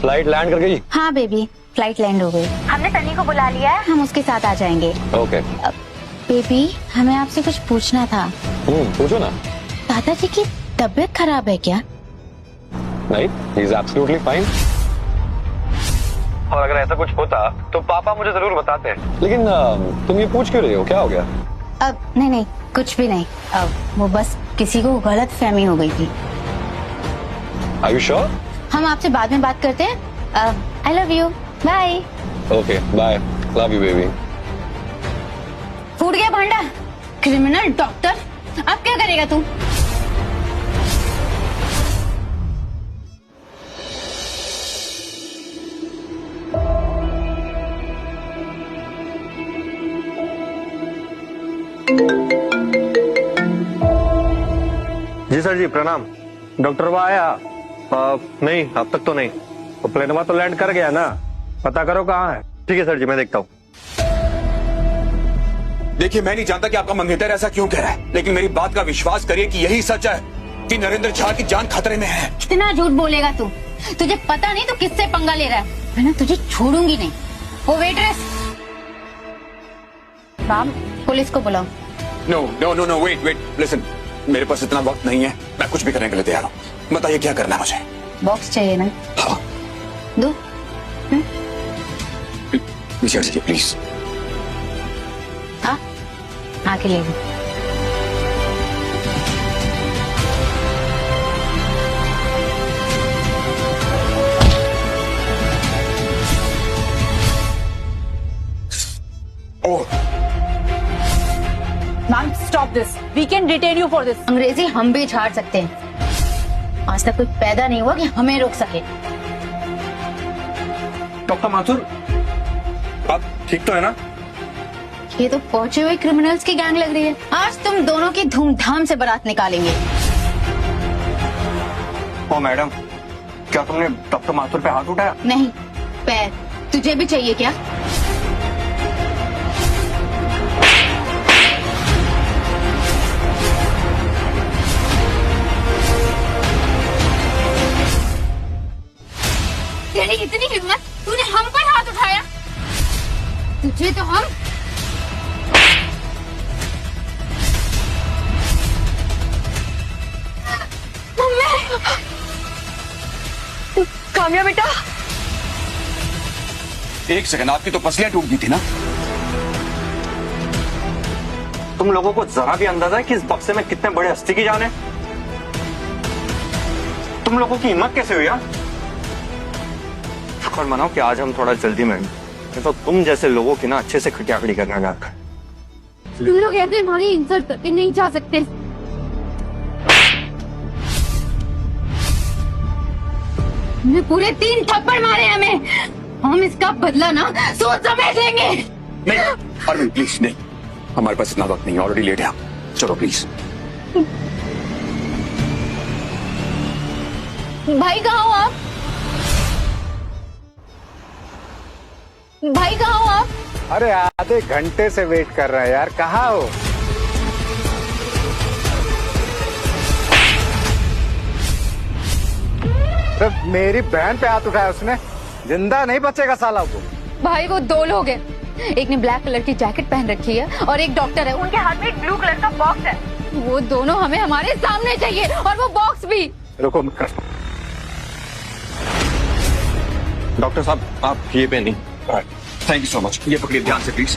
Speaker 9: फ्लाइट लैंड कर गई?
Speaker 7: हाँ बेबी, फ्लाइट लैंड हो गई। हमने सनी को बुला लिया है, हम उसके साथ आ जाएंगे।
Speaker 9: ओके।
Speaker 7: बेबी, हमें आपसे कुछ पूछना था।
Speaker 9: पूछो ना।
Speaker 7: दादाजी की तबीयत खराब है क्या?
Speaker 9: नहीं, ही इज एब्सोल्युटली फाइन। और अगर ऐसा कुछ होता तो पापा मुझे जरूर बताते। लेकिन तुम ये पूछ क्यों रही हो, क्या हो गया?
Speaker 7: अब नहीं, कुछ भी नहीं। अब वो बस किसी को गलत फहमी हो गई थी।
Speaker 9: Are you sure?
Speaker 7: हम आपसे बाद में बात करते हैं। I love you. Bye.
Speaker 9: Okay, bye. Love you, baby.
Speaker 7: फूट गया भांडा। क्रिमिनल डॉक्टर, अब क्या करेगा तू?
Speaker 9: जी सर जी प्रणाम। डॉक्टर वो आया? नहीं अब तक तो नहीं। तो प्लेनवा तो लैंड कर गया ना, पता करो कहाँ है। ठीक है सर जी, मैं देखता हूँ।
Speaker 11: देखिए मैं नहीं जानता कि आपका मंगेतर ऐसा क्यों कह रहा है, लेकिन मेरी बात का विश्वास करिए कि यही सच है कि नरेंद्र झा की जान खतरे में है।
Speaker 7: कितना झूठ बोलेगा तू? तुझे पता नहीं तो किससे पंगा ले रहा है? मैं ना तुझे छोड़ूंगी नहीं। वो वेट्रेस, राम पुलिस को बुलाओ।
Speaker 11: No no no no wait wait listen, मेरे पास इतना वक्त नहीं है, मैं कुछ भी करने के लिए तैयार हूँ। बताइए क्या करना है मुझे?
Speaker 7: बॉक्स चाहिए ना?
Speaker 11: हाँ
Speaker 7: दो।
Speaker 11: प्लीज।
Speaker 7: हाँ आके ले लो।
Speaker 10: Ma'am stop this, we can detain you for this.
Speaker 7: अंग्रेजी हम भी झाड़ सकते हैं, आज तक कोई पैदा नहीं हुआ कि हमें रोक सके।
Speaker 11: डॉक्टर माथुर आप ठीक तो है ना?
Speaker 7: ये तो पहुंचे हुए क्रिमिनल्स की गैंग लग रही है। आज तुम दोनों की धूमधाम से बारात निकालेंगे।
Speaker 9: ओ मैडम, क्या तुमने डॉक्टर माथुर पे हाथ उठाया?
Speaker 7: नहीं, पैर। तुझे भी चाहिए क्या? तेरी इतनी हिम्मत, तूने हम पर हाथ उठाया? तुझे तो हम
Speaker 10: काम्या बेटा,
Speaker 11: एक सेकंड, आपकी तो पसलियां टूट गई थी ना?
Speaker 9: तुम लोगों को जरा भी अंदाजा है कि इस बक्से में कितने बड़े हस्ती की जान है? तुम लोगों की हिम्मत कैसे हुई? शुक्र मनाओ कि आज हम थोड़ा जल्दी में, नहीं तो तुम जैसे लोगों की ना अच्छे से खटियाखड़ी करना जाता है।
Speaker 7: तुम लोग ऐसे हमारी इंसल्ट करके नहीं जा सकते। हमने पूरे 3 थप्पड़ मारे हमें। हम इसका बदला ना सोच समझ लेंगे।
Speaker 11: नहीं अरविंद प्लीज नहीं, हमारे पास इतना वक्त नहीं, ऑलरेडी लेट है आप। चलो प्लीज।
Speaker 7: भाई कहाँ हो आप? भाई कहाँ हो आप?
Speaker 4: अरे आधे घंटे से वेट कर रहे हैं यार, कहाँ हो? तो मेरी बहन पे हाथ उठाया उसने, जिंदा नहीं बचेगा साला वो।
Speaker 7: भाई वो 2 लोग हैं, एक ने ब्लैक कलर की जैकेट पहन रखी है और एक डॉक्टर है। उनके हाथ में एक ब्लू कलर का बॉक्स है। वो दोनों हमें हमारे सामने चाहिए, और वो बॉक्स भी।
Speaker 4: रुको,
Speaker 9: डॉक्टर साहब आप ये पे नहीं।
Speaker 11: थैंक यू सो मच, ये पकड़िए ध्यान से प्लीज।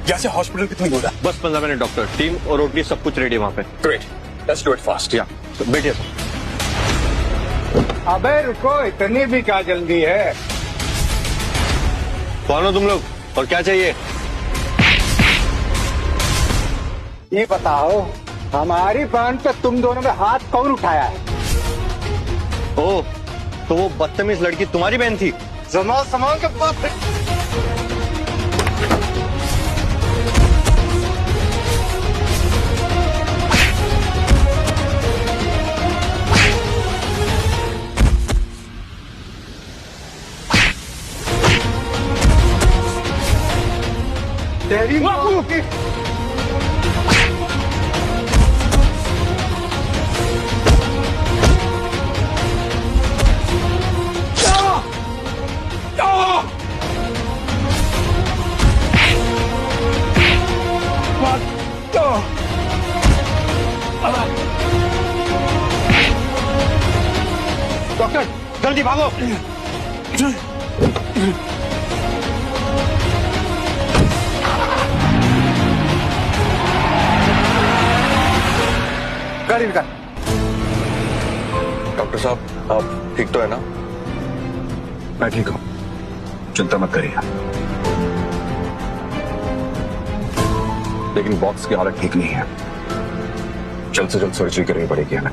Speaker 11: यहाँ से हॉस्पिटल कितनी दूर है?
Speaker 9: बस 15 मिनट डॉक्टर, टीम और ओटी सब कुछ रेडी वहाँ पे।
Speaker 11: Great, let's do it fast.
Speaker 9: या बैठिए।
Speaker 4: अबे रुको, इतनी भी क्या जल्दी है?
Speaker 9: कौन हो तुम लोग और क्या चाहिए?
Speaker 4: ये बताओ, हमारी बहन पे तुम दोनों में हाथ कौन उठाया है?
Speaker 9: ओ, तो वो बदतमीज लड़की तुम्हारी बहन थी?
Speaker 4: जमा सामान के पास। तेरी माँ की
Speaker 9: डॉक्टर जल्दी भागो।
Speaker 4: गाड़ी निकाल।
Speaker 9: डॉक्टर साहब आप ठीक तो है ना?
Speaker 11: मैं ठीक हूँ, चिंता मत करिए। लेकिन बॉक्स की हालत ठीक नहीं है, जल्द से जल्द सर्जरी करनी पड़ेगी हमें।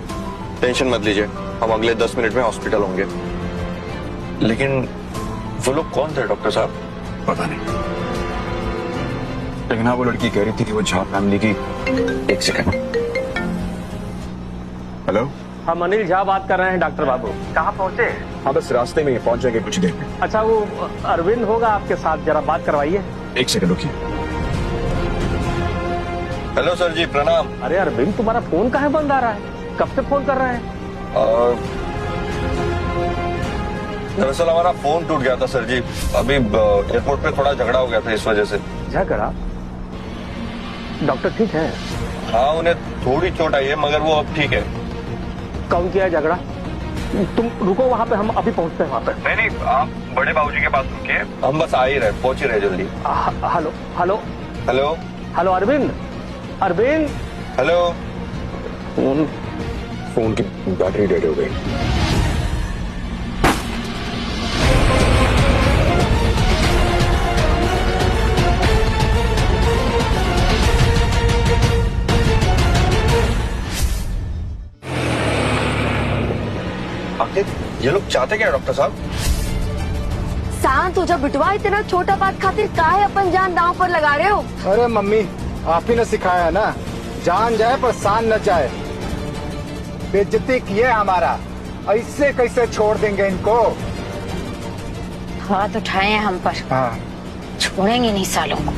Speaker 9: टेंशन मत लीजिए, हम अगले 10 मिनट में हॉस्पिटल होंगे।
Speaker 11: लेकिन वो लोग कौन थे डॉक्टर साहब? पता नहीं, लेकिन हाँ वो लड़की कह रही थी कि वो झा फैमिली की। एक सेकंड, हेलो,
Speaker 14: हम अनिल झा बात कर रहे हैं डॉक्टर बाबू। कहाँ पहुँचे?
Speaker 11: हाँ बस रास्ते में ही पहुंच जाएंगे कुछ देर में।
Speaker 14: अच्छा वो अरविंद होगा आपके साथ, जरा बात करवाइए।
Speaker 11: एक सेकंड रुकिए। हेलो सर जी, प्रणाम।
Speaker 14: अरे अरविंद, तुम्हारा फोन काहे बंद आ रहा है? कब से फोन कर रहे हैं?
Speaker 11: दरअसल हमारा फोन टूट गया था सर जी, अभी एयरपोर्ट पे थोड़ा झगड़ा हो गया था, इस वजह से।
Speaker 14: झगड़ा? डॉक्टर ठीक है?
Speaker 11: हाँ, उन्हें थोड़ी चोट आई है मगर वो अब ठीक है।
Speaker 14: कौन किया है झगड़ा? तुम रुको वहाँ पे, हम अभी पहुँचते हैं वहाँ पे।
Speaker 11: नहीं, आप बड़े बाबूजी के पास रुकिए, हम बस आ ही रहे, पहुंच ही रहे जल्दी।
Speaker 14: Hello hello
Speaker 11: hello
Speaker 14: hello Arvind, Arvind.
Speaker 11: Hello. Phone की बैटरी डेड हो गई। आखिर ये लोग चाहते क्या डॉक्टर साहब?
Speaker 5: शांत हो जा बिटवा, इतना छोटा बात खातिर काहे अपन जान दांव पर लगा रहे हो?
Speaker 17: अरे मम्मी, आप ही ने सिखाया है ना, जान जाए पर शान न जाए। बेइज्जती किए हमारा, ऐसे कैसे छोड़ देंगे इनको?
Speaker 7: हाथ उठाए हैं हम पर,
Speaker 17: हाँ,
Speaker 7: छोड़ेंगे नहीं सालों को।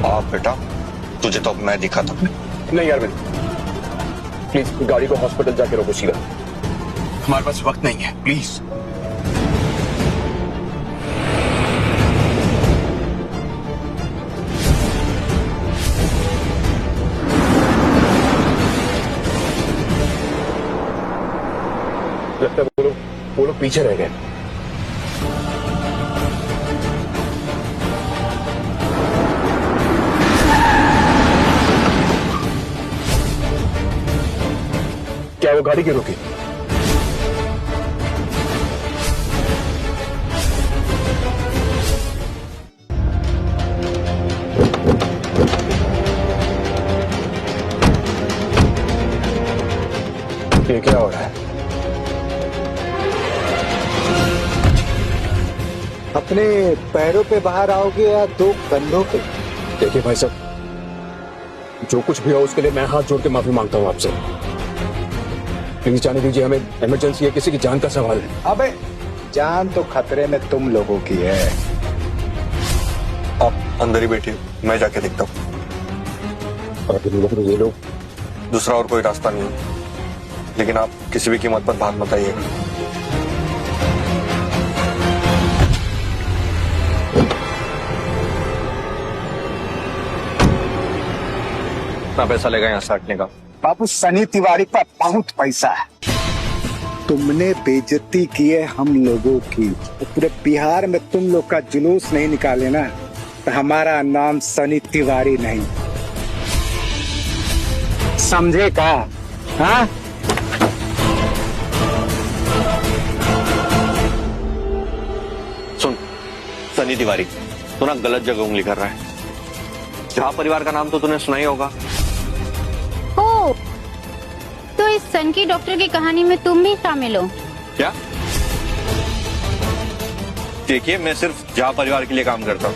Speaker 11: आप बेटा, तुझे तो अब मैं दिखा था। नहीं अरविंद, प्लीज गाड़ी को हॉस्पिटल जाके रोको सीधा। हमारे पास वक्त नहीं है, प्लीज। लगता है वो लोग पीछे रह गए। क्या वो गाड़ी क्यों रुकी? ये क्या हो रहा है?
Speaker 17: अपने पैरों पे बाहर आओगे या दो कंधों पे?
Speaker 11: देखिए भाई साहब, जो कुछ भी हो उसके लिए मैं हाथ जोड़ के माफी मांगता हूँ आपसे। प्लीज जाने दीजिए, हमें इमरजेंसी है, किसी की जान का सवाल है।
Speaker 17: अबे जान तो खतरे में तुम लोगों की है।
Speaker 11: आप अंदर ही बैठिए, मैं जाके देखता हूँ। और ये लोग, दूसरा और कोई रास्ता नहीं है, लेकिन आप किसी भी कीमत पर भाग मत आइएगा। कितना पैसा लेगा यहाँ साटने का?
Speaker 17: बाबू सनी तिवारी पर बहुत पैसा है। तुमने बेइज्जती की है हम लोगों की, पूरे बिहार में तुम लोग का जुलूस नहीं निकाले ना, तो हमारा नाम सनी तिवारी नहीं। समझे का? हाँ?
Speaker 9: सुन सनी तिवारी, तू ना गलत जगह उंगली कर रहा है। झा परिवार का नाम तो तूने सुना ही होगा।
Speaker 7: ओ, तो इस सन की डॉक्टर की कहानी में तुम भी शामिल हो
Speaker 9: क्या? देखिए, मैं सिर्फ झा परिवार के लिए काम करता हूँ।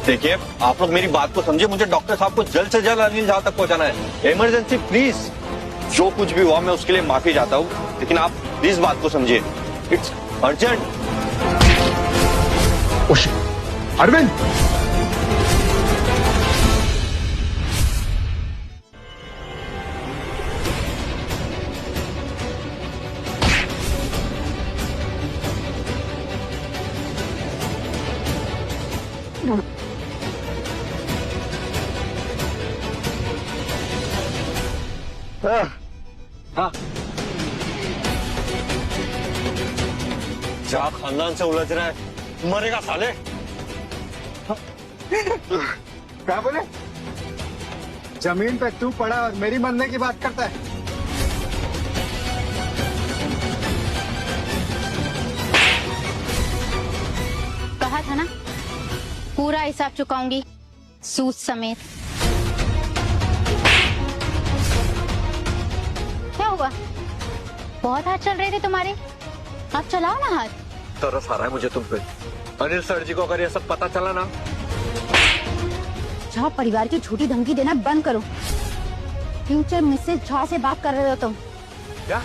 Speaker 9: देखिए, आप लोग मेरी बात को समझिए, मुझे डॉक्टर साहब को जल्द से जल्द अनिल झा तक पहुंचाना है। Emergency, please. जो कुछ भी हुआ मैं उसके लिए माफी चाहता हूँ, लेकिन आप प्लीज बात को समझिए, इट्स अर्जेंट।
Speaker 17: अरविंद,
Speaker 9: हाँ, झा खानदान से उलझ रहा है, मरेगा साले।
Speaker 17: क्या बोले? जमीन पे तू पड़ा और मेरी मरने की बात करता है।
Speaker 7: कहा था ना, पूरा हिसाब चुकाऊंगी, सूद समेत। क्या हुआ? बहुत हाथ चल रहे थे तुम्हारे, आप चलाओ ना हाथ।
Speaker 9: तरस आ रहा है मुझे तुम पे। अनिल सर जी को अगर ये सब पता चला ना,
Speaker 7: झा परिवार की झूठी धमकी देना बंद करो। फ्यूचर मिसेस झा से बात कर रहे हो तुम।
Speaker 4: क्या?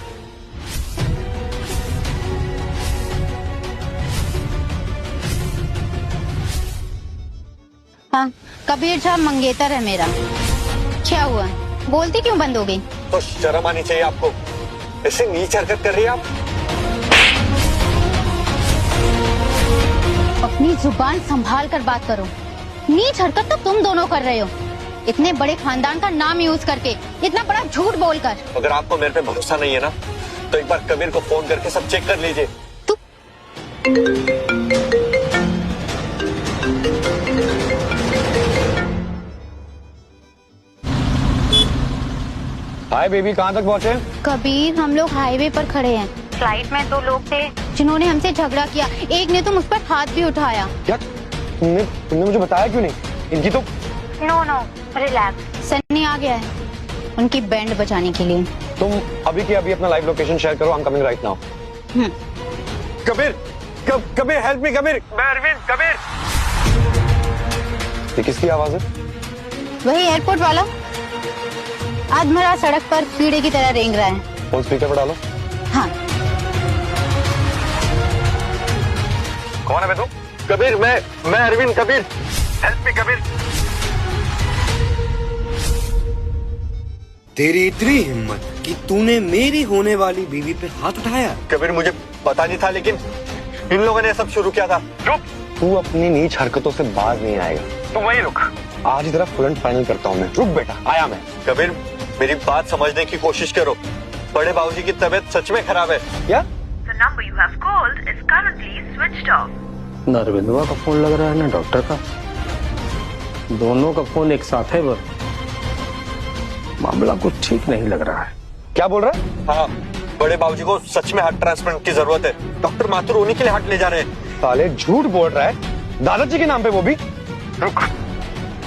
Speaker 7: हाँ, कबीर झा मंगेतर है मेरा। क्या हुआ, बोलती क्यों बंद हो गई?
Speaker 9: तो शर्म आनी चाहिए आपको, ऐसे नीच हरकत कर रही है आप।
Speaker 7: अपनी जुबान संभाल कर बात करो। नीच हरकत तो तुम दोनों कर रहे हो, इतने बड़े खानदान का नाम यूज करके, इतना बड़ा झूठ बोलकर।
Speaker 9: अगर आपको मेरे पे भरोसा नहीं है ना, तो एक बार कबीर को फोन करके सब चेक कर लीजिए।
Speaker 4: हाय बेबी, कहाँ तक पहुँचे?
Speaker 7: कबीर, हम लोग हाईवे पर खड़े हैं। फ्लाइट में 2 लोग थे जिन्होंने हमसे झगड़ा किया। एक ने तो मुझ पर हाथ भी उठाया।
Speaker 4: क्या? तुमने मुझे बताया क्यों नहीं? इनकी तो
Speaker 7: नो रिलैक्स। सन्नी आ गया है उनकी बैंड बजाने के लिए।
Speaker 4: तुम अभी के अभी अपना लाइव लोकेशन शेयर करो। I am coming right now.
Speaker 9: Kabir, Kabir help me Kabir. मैं अरविंद। कबीर,
Speaker 4: ये किसकी आवाज है?
Speaker 7: वही एयरपोर्ट वाला, आधमरा सड़क पर कीड़े की तरह रेंग रहा है।
Speaker 4: फोन स्पीकर पर डालो।
Speaker 7: हाँ।
Speaker 9: कौन है बे तू? कबीर, मैं अरविंद। Kabir help me Kabir.
Speaker 3: तेरी इतनी हिम्मत कि तूने मेरी होने वाली बीवी पे हाथ उठाया?
Speaker 9: कबीर, मुझे पता नहीं था, लेकिन इन लोगों ने सब शुरू किया था। रुक,
Speaker 4: तू अपनी नीच हरकतों से बाज नहीं आएगा।
Speaker 9: तू वहीं रुक,
Speaker 4: आज ही तेरा फुल एंड फाइनल करता हूँ मैं। रुक बेटा, आया मैं।
Speaker 9: कबीर, मेरी बात समझने की कोशिश करो। बड़े बाबूजी की तबीयत सच में खराब है।
Speaker 4: क्या?
Speaker 18: The number you have called is currently switched off.
Speaker 13: ना अरविंदवा का फोन लग रहा है ना डॉक्टर का, दोनों का फोन एक साथ है। बस मामला कुछ ठीक नहीं लग रहा है।
Speaker 4: क्या बोल रहा है?
Speaker 9: हाँ, बड़े बाबूजी को सच में हार्ट ट्रांसप्लांट की जरूरत है। डॉक्टर माथुर उन्हीं के लिए हार्ट ले जा रहे हैं।
Speaker 4: साले झूठ बोल रहा है, दादाजी के नाम पे, वो भी।
Speaker 9: रुक,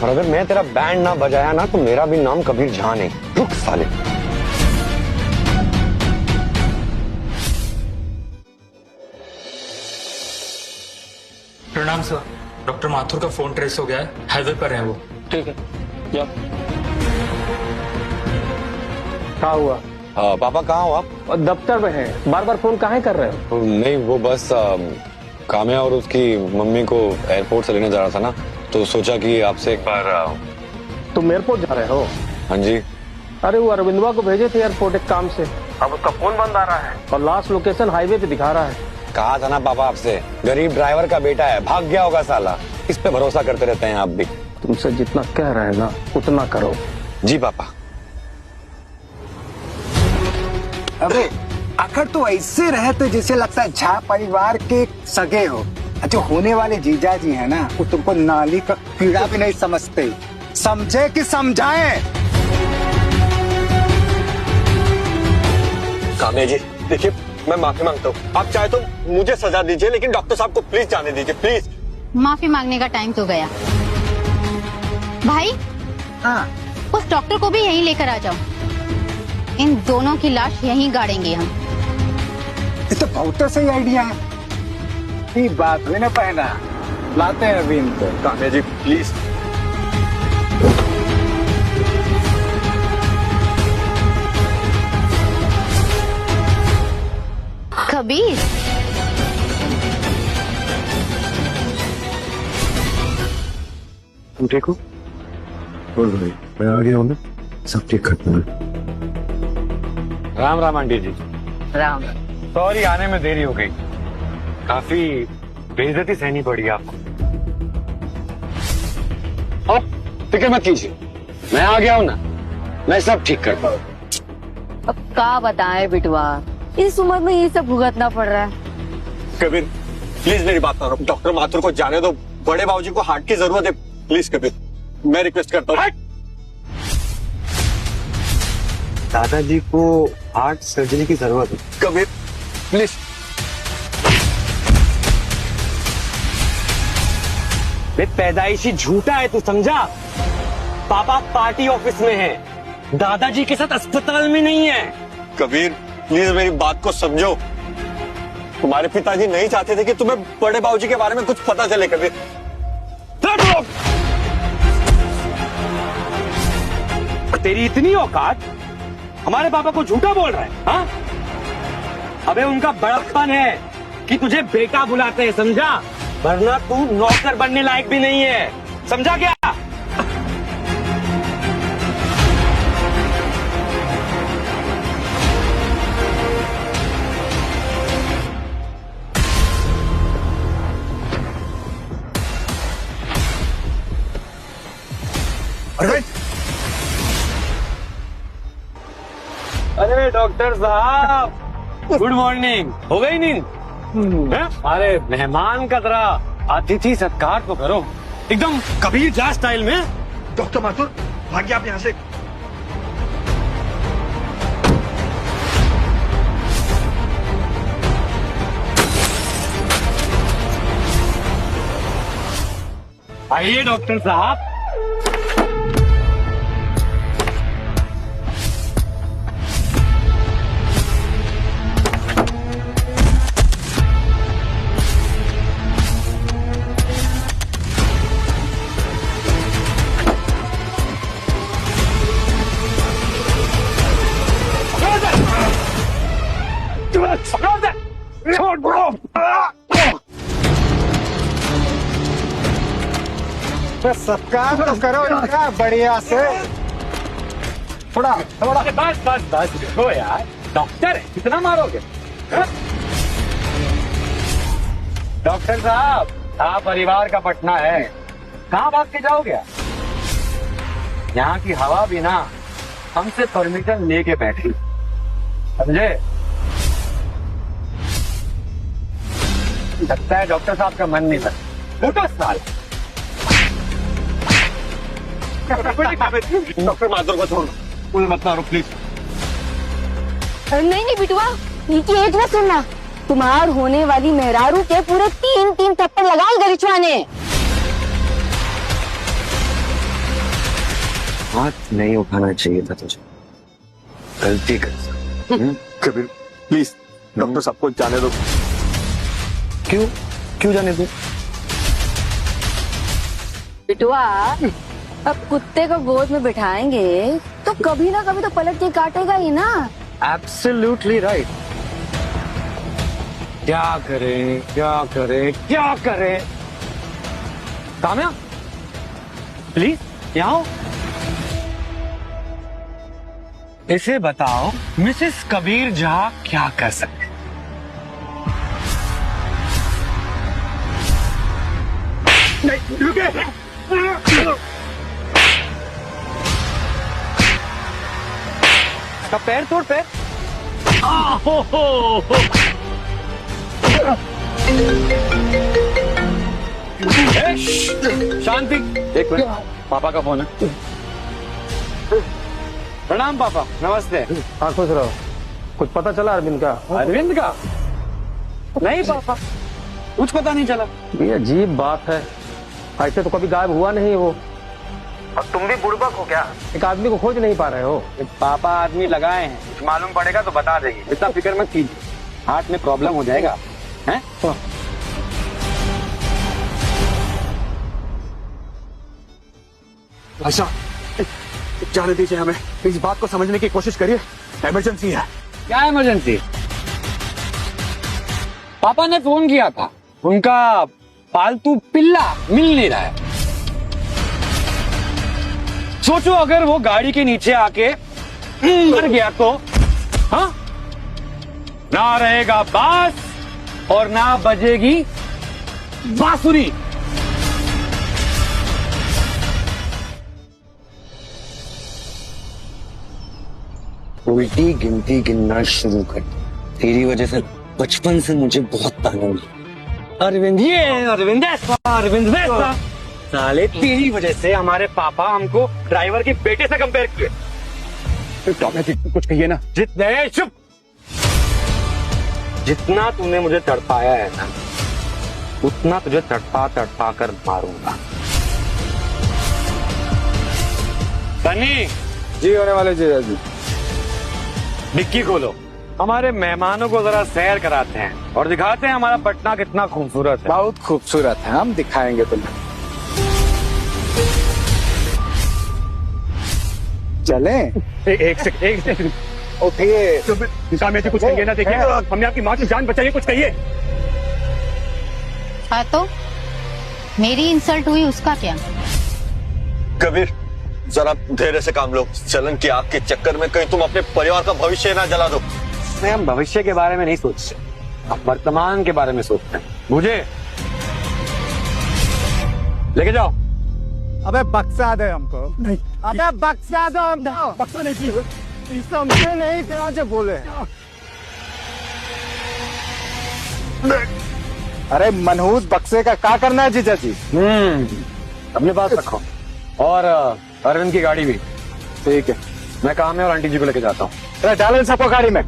Speaker 4: और अगर मैं तेरा बैंड ना बजाया ना, तो मेरा भी नाम कबीर झा नहीं। रुक साले।
Speaker 19: प्रणाम सर, डॉक्टर माथुर का फोन ट्रेस हो गया है, हाईवे पर है वो।
Speaker 13: ठीक है, जा। क्या हुआ?
Speaker 4: पापा कहाँ हो आप?
Speaker 13: दफ्तर में है। बार बार फोन काहे कर रहे हो?
Speaker 4: नहीं, वो बस काम्या और उसकी मम्मी को एयरपोर्ट से लेने जा रहा था ना, तो सोचा कि आपसे एक बार।
Speaker 13: तुम एयरपोर्ट जा रहे हो?
Speaker 4: हाँ जी।
Speaker 13: अरे वो अरविंदवा को भेजे थे एयरपोर्ट एक काम से,
Speaker 9: अब उसका फोन बंद आ रहा है
Speaker 13: और लास्ट लोकेशन हाईवे पे दिखा रहा है।
Speaker 4: कहा था ना पापा आपसे, गरीब ड्राइवर का बेटा है, भाग गया होगा साला। इस पे भरोसा करते रहते हैं आप भी।
Speaker 13: तुमसे जितना कह रहे हैं ना, उतना करो।
Speaker 4: जी पापा।
Speaker 17: अबे आखिर तो ऐसे रहते जैसे लगता है झा परिवार के सगे हो। जो होने वाले जीजा जी है ना, वो तुमको नाली का कीड़ा भी नहीं समझते। समझे कि समझाएं?
Speaker 9: काम्या जी, देखिए, मैं माफी मांगता हूँ। आप चाहे तो मुझे सजा दीजिए, लेकिन डॉक्टर साहब को प्लीज जाने दीजिए, प्लीज।
Speaker 7: माफी मांगने का टाइम तो गया। भाई,
Speaker 17: हाँ,
Speaker 7: उस डॉक्टर को भी यहीं लेकर आ जाओ। इन दोनों की लाश यहीं गाड़ेंगे हम।
Speaker 17: ये तो बहुत सही आइडिया है। ये बात हुई ना पहना, लाते हैं अभी इनको।
Speaker 9: काम्या जी प्लीज।
Speaker 7: कबीर,
Speaker 4: तुम ठीक हो? बोल भाई, मैं आ गया हूँ ना, सब ठीक खत्म है। राम राम आंटी जी।
Speaker 5: राम।
Speaker 4: सॉरी, आने में देरी हो गई, काफी बेइज्जती सहनी पड़ी आपको। फिक्र मत कीजिए, मैं आ गया हूँ ना, मैं सब ठीक कर पाऊँ।
Speaker 5: अब क्या बताएं बिटवा, इस उम्र में ये सब भुगतना पड़ रहा है।
Speaker 9: कबीर, प्लीज मेरी बात मानो। डॉक्टर माथुर को जाने दो। बड़े बाबूजी को हार्ट की जरूरत है। प्लीज कबीर, मैं रिक्वेस्ट करता हूँ।
Speaker 4: दादाजी को हार्ट सर्जरी की जरूरत है।
Speaker 9: कबीर प्लीज।
Speaker 4: वे पैदाइशी झूठा है, तू समझा? पापा पार्टी ऑफिस में है, दादाजी के साथ अस्पताल में नहीं है।
Speaker 9: कबीर प्लीज मेरी बात को समझो। तुम्हारे पिताजी नहीं चाहते थे कि तुम्हें बड़े बाबूजी के बारे में कुछ पता चले। कबीर
Speaker 20: तेरी इतनी औकात, हमारे पापा को झूठा बोल रहा है? हाँ? अबे उनका बड़प्पन है कि तुझे बेटा बुलाते हैं, समझा? वरना तू नौकर बनने लायक भी नहीं है, समझा क्या? अरे डॉक्टर साहब, गुड मॉर्निंग। हो गई नींद? अरे मेहमान का जरा अतिथि सत्कार तो करो, एकदम कबीर जा स्टाइल में।
Speaker 11: डॉक्टर माथुर, भाग्य आप यहाँ से।
Speaker 20: आइए डॉक्टर साहब।
Speaker 17: सत्कार तो करो इनका बढ़िया से। थोड़ा थोड़ा
Speaker 20: बस बस बस देखो यार, डॉक्टर है, कितना मारोगे? डॉक्टर साहब, आप परिवार का पटना है, कहाँ भाग के जाओगे? यहाँ की हवा भी ना हमसे परमिशन लेके बैठी, समझे? लगता है डॉक्टर साहब का मन नहीं लगता। उठो साल। डॉक्टर माथुर को छोड़, मुझे मत मारो प्लीज।
Speaker 5: नहीं नहीं बिटुआ, ये एक ना सुनना, तुम्हार होने वाली मेहरारू के पूरे 3 थप्पड़ लगाए गरिचवा ने।
Speaker 20: हाथ नहीं उठाना चाहिए था तुझे, गलती कर।
Speaker 11: कबीर प्लीज, डॉक्टर साहब को जाने दो।
Speaker 20: क्यों क्यों जाने दो?
Speaker 5: बिटुआ, अब कुत्ते को गोद में बिठाएंगे तो कभी ना कभी तो पलट के काटेगा ही ना।
Speaker 20: Absolutely right. क्या करे क्या करे क्या करे? काम्या प्लीज यहाँ आओ। इसे बताओ, मिसेस कबीर झा क्या कर सकते? नहीं रुके। पैर तोड़, पैर। शांति, एक मिनट, पापा का फोन है। प्रणाम पापा, नमस्ते।
Speaker 21: हाँ खुश रहो। कुछ पता चला अरविंद का?
Speaker 20: अरविंद का? नहीं पापा, कुछ पता नहीं चला।
Speaker 21: ये अजीब बात है, ऐसे तो कभी गायब हुआ नहीं वो।
Speaker 20: और तुम भी बुड़बक हो क्या?
Speaker 21: एक आदमी को खोज नहीं पा रहे हो?
Speaker 20: पापा आदमी लगाए हैं, कुछ मालूम पड़ेगा तो बता देंगे, इतना फिक्र मत कीजिए, हार्ट में प्रॉब्लम हो जाएगा। हैं?
Speaker 11: अच्छा, जाने दीजिए हमें, इस बात को समझने की कोशिश करिए, इमरजेंसी है।
Speaker 20: क्या इमरजेंसी? पापा ने फोन किया था, उनका पालतू पिल्ला मिल नहीं रहा है। सोचो अगर वो गाड़ी के नीचे आके मर गया तो? हाँ, ना रहेगा बांस और ना बजेगी बांसुरी।
Speaker 22: उल्टी गिनती गिनना शुरू कर। तेरी वजह से बचपन से मुझे बहुत ताना मिला।
Speaker 20: अरविंद ये, अरविंद ऐसा, अरविंद वैसा। साले तेरी वजह से हमारे पापा हमको ड्राइवर के बेटे से कंपेयर किए।
Speaker 11: कुछ कहिए ना।
Speaker 20: जितने चुप, जितना तूने मुझे तड़पाया है ना, उतना तुझे तड़पा तड़पा कर मारूंगा। बनी
Speaker 21: जी होने वाले जी।
Speaker 20: डिक्की खोलो, हमारे मेहमानों को जरा सैर कराते हैं और दिखाते हैं हमारा पटना कितना खूबसूरत है।
Speaker 17: बहुत खूबसूरत है, हम दिखाएंगे तुम्हें। चले
Speaker 20: एक सेकंड
Speaker 17: उठिए।
Speaker 20: निकाह कुछ कहिए ना, देखिए हमने आपकी माँ की जान बचाई है, कुछ कहिए।
Speaker 7: हाँ तो मेरी इंसल्ट हुई, उसका क्या?
Speaker 9: कबीर जरा धैर्य से काम लो। चलन की आग के चक्कर में कहीं तुम अपने परिवार का भविष्य ना जला दो।
Speaker 20: नहीं, हम भविष्य के बारे में नहीं सोचते, हम वर्तमान के बारे में सोचते हैं। मुझे लेके जाओ।
Speaker 17: अबे बक्सा दे हमको। नहीं, अबे बक्सा दो हमको। बक्सा नहीं, समझे नहीं क्या जो बोले। अरे मनहूस बक्से का क्या करना है जीजा जी?
Speaker 20: अपने पास रखो, और अरविंद की गाड़ी भी।
Speaker 17: ठीक है,
Speaker 20: मैं काम है और आंटी जी को लेके जाता हूँ।
Speaker 17: अरे डालो इन सबको गाड़ी में।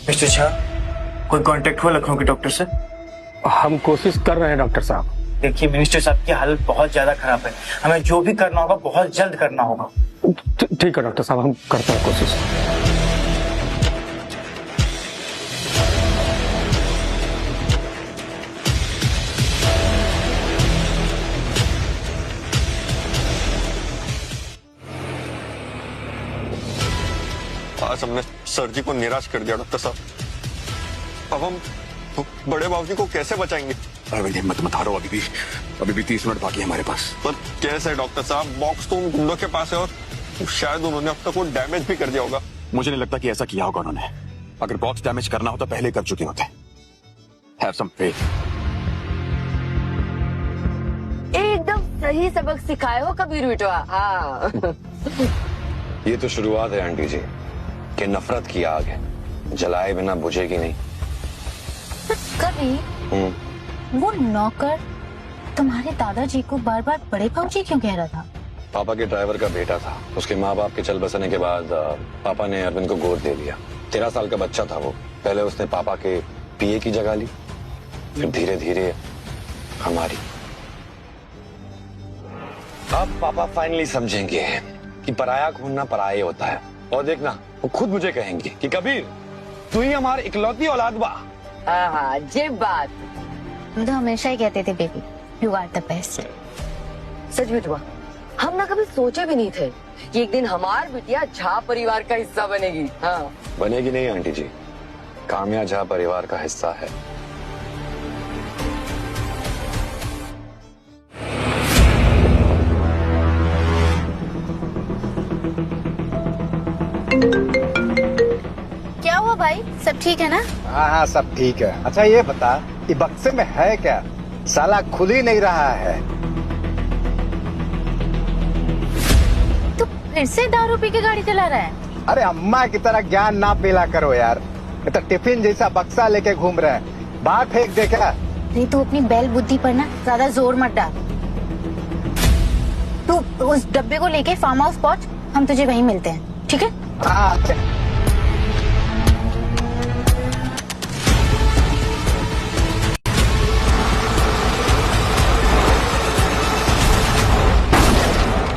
Speaker 2: मिस्टर झा, कोई कांटेक्ट हुआ लखनऊ के डॉक्टर से?
Speaker 20: हम कोशिश कर रहे हैं डॉक्टर साहब।
Speaker 2: देखिए मिनिस्टर साहब की हालत बहुत ज्यादा खराब है, हमें जो भी करना होगा बहुत जल्द करना होगा।
Speaker 20: ठीक है डॉक्टर साहब, हम करते हैं कोशिश।
Speaker 9: आज हमने सर जी को निराश कर दिया डॉक्टर साहब। अब हम बड़े बाबूजी को कैसे बचाएंगे?
Speaker 11: अरविंद हिम्मत मत हारो, अभी भी 30 मिनट बाकी है हमारे पास।
Speaker 9: पर कैसे डॉक्टर साहब? बॉक्स तो उन गुंडों के पास है और शायद उन्होंने अब तक वो डैमेज भी कर दिया होगा।
Speaker 11: मुझे नहीं लगता कि ऐसा किया होगा उन्होंने। अगर बॉक्स डैमेज करना होता पहले कर चुके होते। Have some faith.
Speaker 5: एकदम सही सबक सिखाए हो कबीर बेटवा। हाँ।
Speaker 8: ये तो शुरुआत है आंटी जी, कि नफरत की आग है, जलाए बिना बुझेगी नहीं।
Speaker 7: कभी वो नौकर तुम्हारे दादाजी को बार बार बड़े भाऊजी क्यों कह रहा था?
Speaker 8: पापा के ड्राइवर का बेटा था। उसके माँ बाप के चल बसने के बाद पापा ने अरविंद को गोद दे लिया। 13 साल का बच्चा था वो। पहले उसने पापा के पीए की जगह ली, फिर धीरे धीरे हमारी। अब पापा फाइनली समझेंगे कि पराया खून ना पराया होता है। और देखना, वो खुद मुझे कहेंगे कि कबीर तू ही हमारी इकलौती औलाद बा।
Speaker 5: हाँ, ये बात
Speaker 7: हम तो हमेशा ही कहते थे baby you are the best.
Speaker 5: सच बेटवा, हम ना कभी सोचे भी नहीं थे कि एक दिन हमार बिटिया झा परिवार का हिस्सा बनेगी। हाँ,
Speaker 8: बनेगी नहीं आंटी जी, कामया झा परिवार का हिस्सा है।
Speaker 7: क्या हुआ भाई, सब ठीक है ना?
Speaker 17: हाँ हाँ सब ठीक है। अच्छा ये बता, ये बक्से में है क्या? साला खुल ही नहीं रहा है।
Speaker 7: तू फिर से दारू पी के गाड़ी चला रहा है?
Speaker 17: अरे अम्मा की तरह ज्ञान ना पिला करो यार। ये तो टिफिन जैसा बक्सा लेके घूम रहा है, बाहर फेंक दे क्या?
Speaker 7: नहीं, तू अपनी बैल बुद्धि पर ना ज्यादा जोर मत डाल। तू उस डब्बे को लेके फार्म हाउस पहुंच, हम तुझे वहीं मिलते हैं, ठीक है?
Speaker 17: हाँ।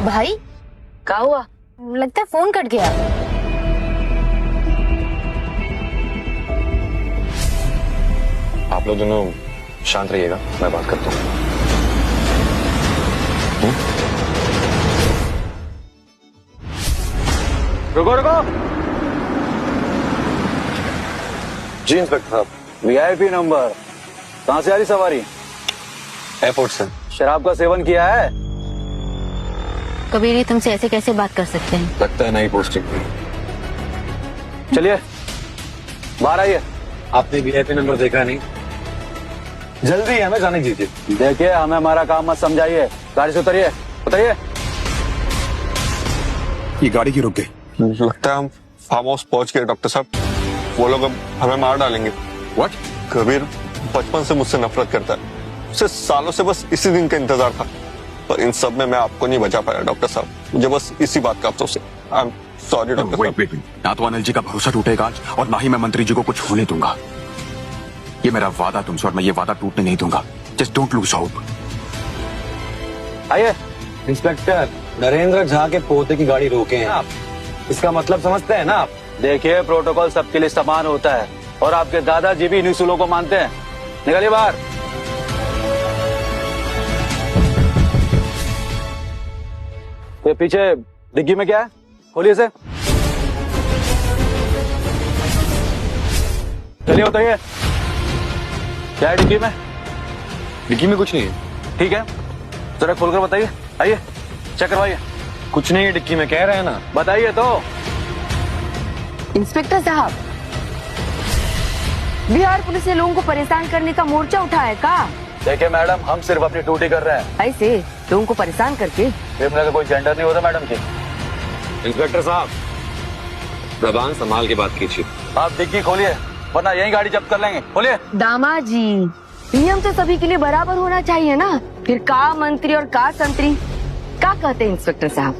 Speaker 7: भाई
Speaker 5: क्या हुआ?
Speaker 7: लगता है फोन कट गया।
Speaker 8: आप लोग दोनों शांत रहिएगा, मैं बात करता हूँ।
Speaker 20: रुको रुको।
Speaker 8: जी इंस्पेक्टर साहब।
Speaker 21: VIP number. कहाँ से आ रही सवारी?
Speaker 8: एयरपोर्ट से।
Speaker 21: शराब का सेवन किया है?
Speaker 7: कबीर, तुमसे ऐसे कैसे बात कर सकते हैं?
Speaker 8: लगता है नई पोस्टिंग।
Speaker 21: चलिए बाहर आइए।
Speaker 20: आपने वीआईपी नंबर देखा नहीं?
Speaker 21: जल्दी हमें जाने दीजिए। देखिए, हमें हमारा काम मत समझाइए। गाड़ी से उतरिए, उतरिए।
Speaker 11: ये गाड़ी क्यों रुक गई?
Speaker 9: लगता है हम फार्म हाउस पहुंच गए डॉक्टर साहब। वो लोग अब हमें मार डालेंगे।
Speaker 11: व्हाट?
Speaker 9: कबीर बचपन से मुझसे नफरत करता है। उसे सालों से बस इसी दिन का इंतजार था, पर इन सब में मैं आपको नहीं बचा पाया डॉक्टर साहब। मुझे बस इसी बात का अफसोस है। आई एम सॉरी डॉक्टर साहब।
Speaker 11: ना तो अनिल जी का भरोसा टूटेगा आज, और ना ही मैं मंत्री जी को कुछ होने दूंगा। ये मेरा वादा तुमसे, और मैं ये वादा टूटने नहीं दूंगा। Just don't lose hope.
Speaker 20: आइए। इंस्पेक्टर, नरेंद्र झा के पोते की गाड़ी रोके हैं आप।
Speaker 21: इसका मतलब समझते हैं ना आप? देखिए, प्रोटोकॉल सबके लिए समान होता है और आपके दादाजी भी इन्हीं उसूलों को मानते हैं। निकलिए बाहर। ये पीछे डिग्गी में क्या है? खोलिए इसे। चलिए बताइए, क्या है डिग्गी में?
Speaker 11: डिग्गी में कुछ नहीं है।
Speaker 21: ठीक है, जरा खोलकर बताइए। आइए, चेक करवाइए।
Speaker 11: कुछ नहीं है डिग्गी में, कह रहे हैं ना।
Speaker 21: बताइए तो।
Speaker 5: इंस्पेक्टर साहब, बिहार पुलिस ने लोगों को परेशान करने का मोर्चा उठाया है का?
Speaker 21: देखिए मैडम, हम सिर्फ अपनी ड्यूटी कर रहे हैं।
Speaker 5: ऐसे लोगों को परेशान करके
Speaker 21: क्रिमिनल का कोई जेंडर नहीं होता मैडम जी।
Speaker 11: इंस्पेक्टर साहब, जबान संभाल के बात कीजिए।
Speaker 21: आप डिग्गी खोलिए, वरना यही गाड़ी जब्त कर लेंगे। खोलिए।
Speaker 5: दामाद जी, नियम तो सभी के लिए बराबर होना चाहिए ना। फिर का मंत्री और का संतरी, क्या कहते हैं इंस्पेक्टर साहब?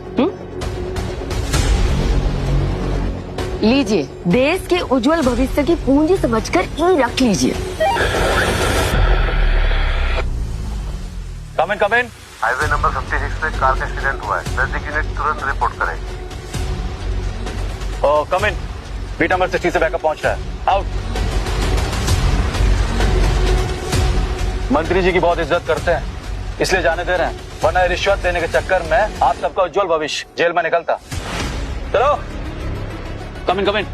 Speaker 5: लीजिए, देश के उज्जवल भविष्य की पूंजी समझकर ये रख लीजिए।
Speaker 21: कम इन।
Speaker 1: हाईवे नंबर 56 पे कार का एक्सीडेंट हुआ है। नजदीकी यूनिट तुरंत रिपोर्ट करें।
Speaker 21: कम इन। बीट नंबर 60 से बैकअप पहुंच रहा है। आउट। मंत्री जी की बहुत इज्जत करते हैं, इसलिए जाने दे रहे हैं, वरना रिश्वत देने के चक्कर में आप सबका उज्जवल भविष्य जेल में निकलता। चलो, कम इन।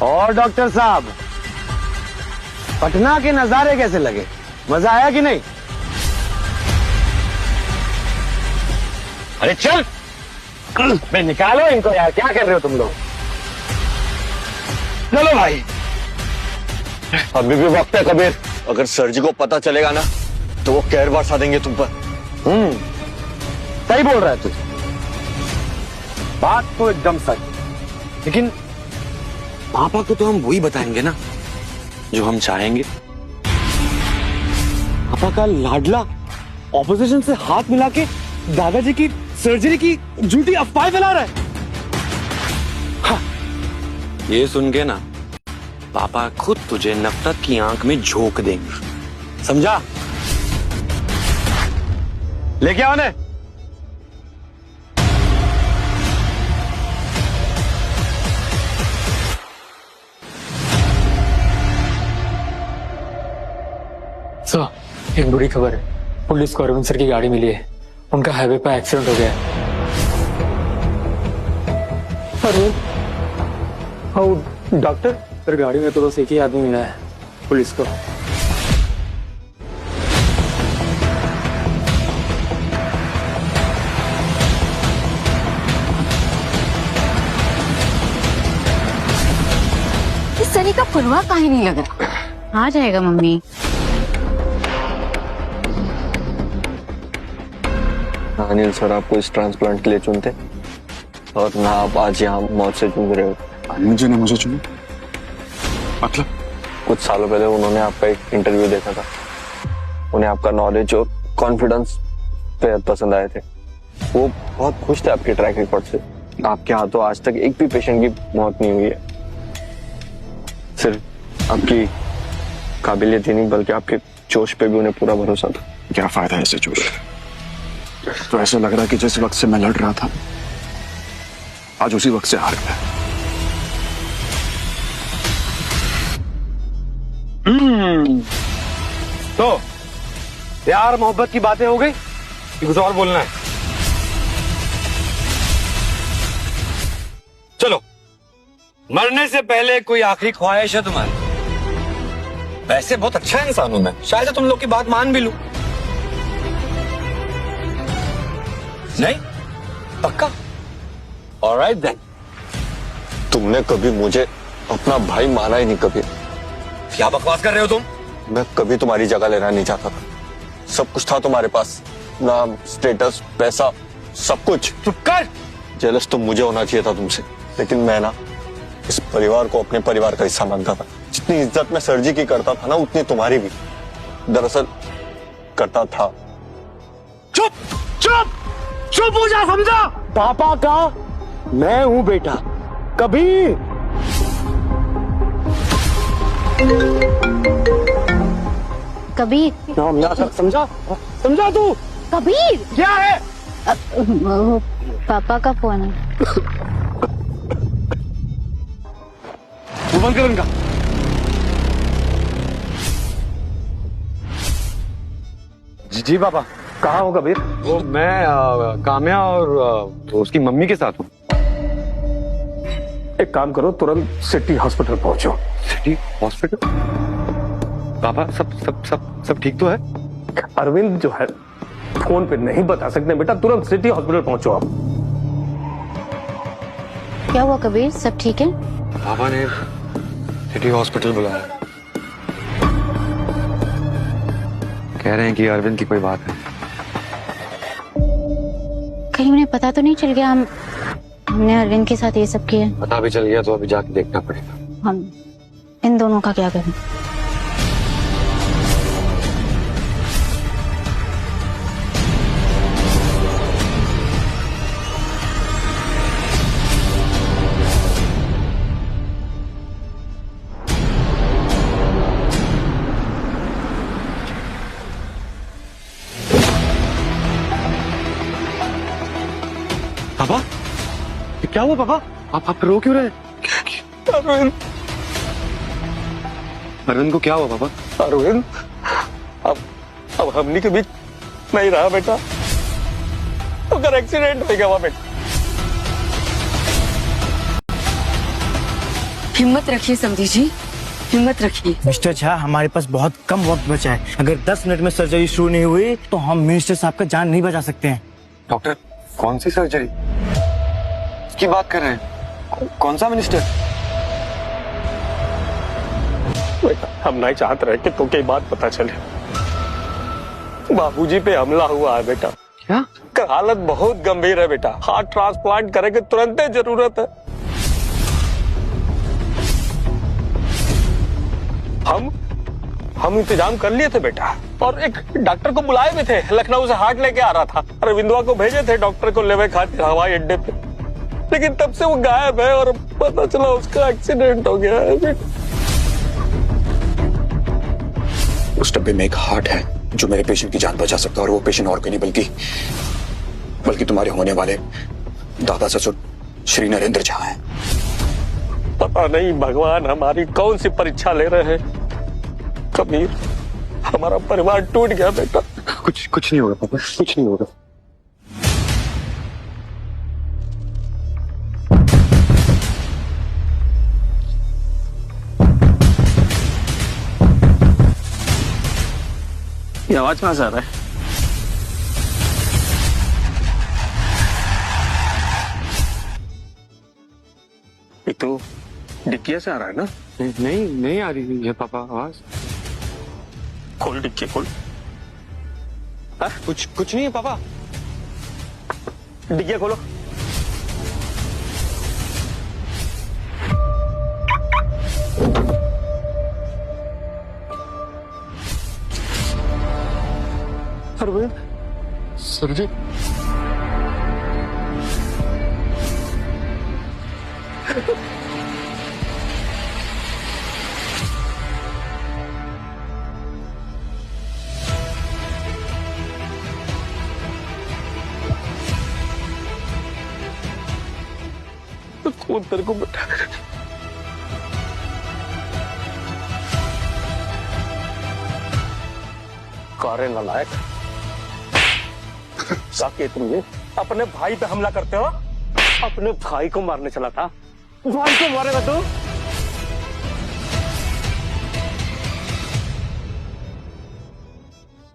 Speaker 4: और डॉक्टर साहब, पटना के नजारे कैसे लगे? मजा आया कि नहीं?
Speaker 21: अरे चल,
Speaker 4: मैं निकालो इनको यार, क्या कर रहे हो तुम लोग? चलो भाई।
Speaker 9: अभी भी वक्त है कबीर। अगर सर जी को पता चलेगा ना, तो वो कहर बरसा देंगे तुम पर।
Speaker 4: सही बोल रहा है तू, बात तो एकदम सच। लेकिन
Speaker 21: पापा को तो हम वही बताएंगे ना जो हम चाहेंगे।
Speaker 20: पापा का लाडला ऑपोजिशन से हाथ मिला के दादाजी की सर्जरी की झूठी अफवाह फैला रहा है।
Speaker 21: ये सुन के ना पापा खुद तुझे नफरत की आंख में झोंक देंगे, समझा?
Speaker 4: लेके आओ ने।
Speaker 19: सर, एक बुरी खबर है। पुलिस को अरविंद सर की गाड़ी मिली है, उनका हाईवे पर एक्सीडेंट हो गया है। अरविंद? डॉक्टर? सर, गाड़ी में तो बस एक ही आदमी मिला है, पुलिस को।
Speaker 5: इस सनी का फुलवा काहे नहीं लग रहा?
Speaker 7: आ जाएगा मम्मी।
Speaker 9: अनिल सर आपको इस ट्रांसप्लांट के लिए चुनते, और ना आप आज यहाँ मौत से जूझ रहे हो।
Speaker 11: अनिल जी ने मुझे चुना? मतलब?
Speaker 9: कुछ सालों पहले उन्होंने आपका एक इंटरव्यू देखा था, उन्हें आपका नॉलेज और कॉन्फिडेंस बेहद पसंद आए थे। वो बहुत खुश थे आपके ट्रैक रिकॉर्ड से। आपके हाथों आज तक एक भी पेशेंट की मौत नहीं हुई है। सिर्फ आपकी काबिलियत ही नहीं, बल्कि आपके जोश पे भी उन्हें पूरा भरोसा था।
Speaker 11: क्या फायदा है ऐसे जोश? तो ऐसा लग रहा है कि जिस वक्त से मैं लड़ रहा था, आज उसी वक्त से हार गया।
Speaker 20: तो प्यार मोहब्बत की बातें हो गई, कुछ और बोलना है? चलो, मरने से पहले कोई आखिरी ख्वाहिश है तुम्हारी? वैसे बहुत अच्छा इंसान हूं मैं, शायद तुम लोग की बात मान भी लूं। नहीं? पक्का? Alright then.
Speaker 9: तुमने कभी मुझे अपना भाई माना ही नहीं। कभी।
Speaker 20: क्या बकवास कर रहे हो तुम?
Speaker 9: मैं कभी तुम्हारी जगह लेना नहीं चाहता था। सब कुछ था तुम्हारे पास, नाम, स्टेटस, पैसा, सब कुछ।
Speaker 20: चुप कर।
Speaker 9: जेलस तो मुझे होना चाहिए था तुमसे, लेकिन मैं ना इस परिवार को अपने परिवार का हिस्सा मानता था। जितनी इज्जत मैं सर जी की करता था ना, उतनी तुम्हारी भी दरअसल करता था।
Speaker 3: चुप चुप चुप हो जा, समझा? पापा का मैं हूं बेटा, कबीर।
Speaker 7: कबीर
Speaker 3: नाम याद रख, समझा? समझा तू?
Speaker 7: कबीर
Speaker 3: क्या है?
Speaker 7: वो पापा का फोन है।
Speaker 3: वो बंद कर इनका। जी पापा। कहाँ हो कबीर? वो मैं काम्या और उसकी मम्मी के साथ हूँ। एक काम करो, तुरंत सिटी हॉस्पिटल पहुंचो। City hospital? पापा सब ठीक तो है? अरविंद जो है फोन पे नहीं बता सकते बेटा, तुरंत सिटी हॉस्पिटल पहुंचो आप।
Speaker 7: क्या हुआ कबीर, सब ठीक है?
Speaker 9: पापा ने सिटी हॉस्पिटल बुलाया, कह रहे हैं कि अरविंद की कोई बात है।
Speaker 7: कहीं उन्हें पता तो नहीं चल गया हमने अरविंद के साथ ये सब किया?
Speaker 9: पता भी चल गया तो अभी जाके देखना पड़ेगा।
Speaker 7: हम इन दोनों का क्या करें?
Speaker 3: पापा क्या हुआ पापा? आप रो क्यों रहे? अरविंद को क्या हुआ पापा?
Speaker 9: अरविंद अब हमनी के बीच नहीं रहा बेटा, अगर एक्सीडेंट हो गया बेटा।
Speaker 5: हिम्मत रखिए समधी जी, हिम्मत रखिए।
Speaker 2: मिस्टर झा, हमारे पास बहुत कम वक्त बचा है। अगर 10 मिनट में सर्जरी शुरू नहीं हुई तो हम मिनिस्टर साहब का जान नहीं बचा सकते हैं।
Speaker 9: डॉक्टर, कौन सी सर्जरी की बात कर रहे हैं? कौन सा मिनिस्टर?
Speaker 3: बेटा, हम नहीं चाहते रहे कि तुमको ये बात पता चले। बाबूजी पे हमला हुआ है बेटा।
Speaker 9: क्या?
Speaker 3: हालत बहुत गंभीर है बेटा, हार्ट ट्रांसप्लांट करे की तुरंत जरूरत है। हम इंतजाम कर लिए थे बेटा, और एक डॉक्टर को बुलाए भी थे, लखनऊ से हार्ट लेके आ रहा था। अरविंदवा को भेजे थे डॉक्टर को लेवे खातिर हवाई अड्डे पे, लेकिन तब से वो गायब है और पता चला उसका एक्सीडेंट हो गया है बेटा।
Speaker 11: उस डब्बे में एक हार्ट है जो मेरे पेशेंट की जान बचा सकता है, और वो पेशेंट और कोई नहीं बल्कि तुम्हारे होने वाले दादा ससुर श्री नरेंद्र झा हैं।
Speaker 3: पता नहीं भगवान हमारी कौन सी परीक्षा ले रहे हैं। कबीर, हमारा परिवार टूट गया बेटा।
Speaker 9: कुछ नहीं होगा पापा, कुछ नहीं होगा।
Speaker 3: ये आवाज कहां से आ रहा है? ये तो डिक्किया से आ रहा है ना?
Speaker 9: नहीं आ रही है पापा आवाज।
Speaker 3: खोल डिक्की, खोल।
Speaker 9: कुछ नहीं है पापा।
Speaker 3: डिक्किया खोलो। अरविंद
Speaker 9: सर जी,
Speaker 3: खून तेरे को बैठा कारे नालायक, जाके तुमने अपने भाई पे हमला करते हो। अपने भाई को मारने चला था, भाई को मारेगा तू?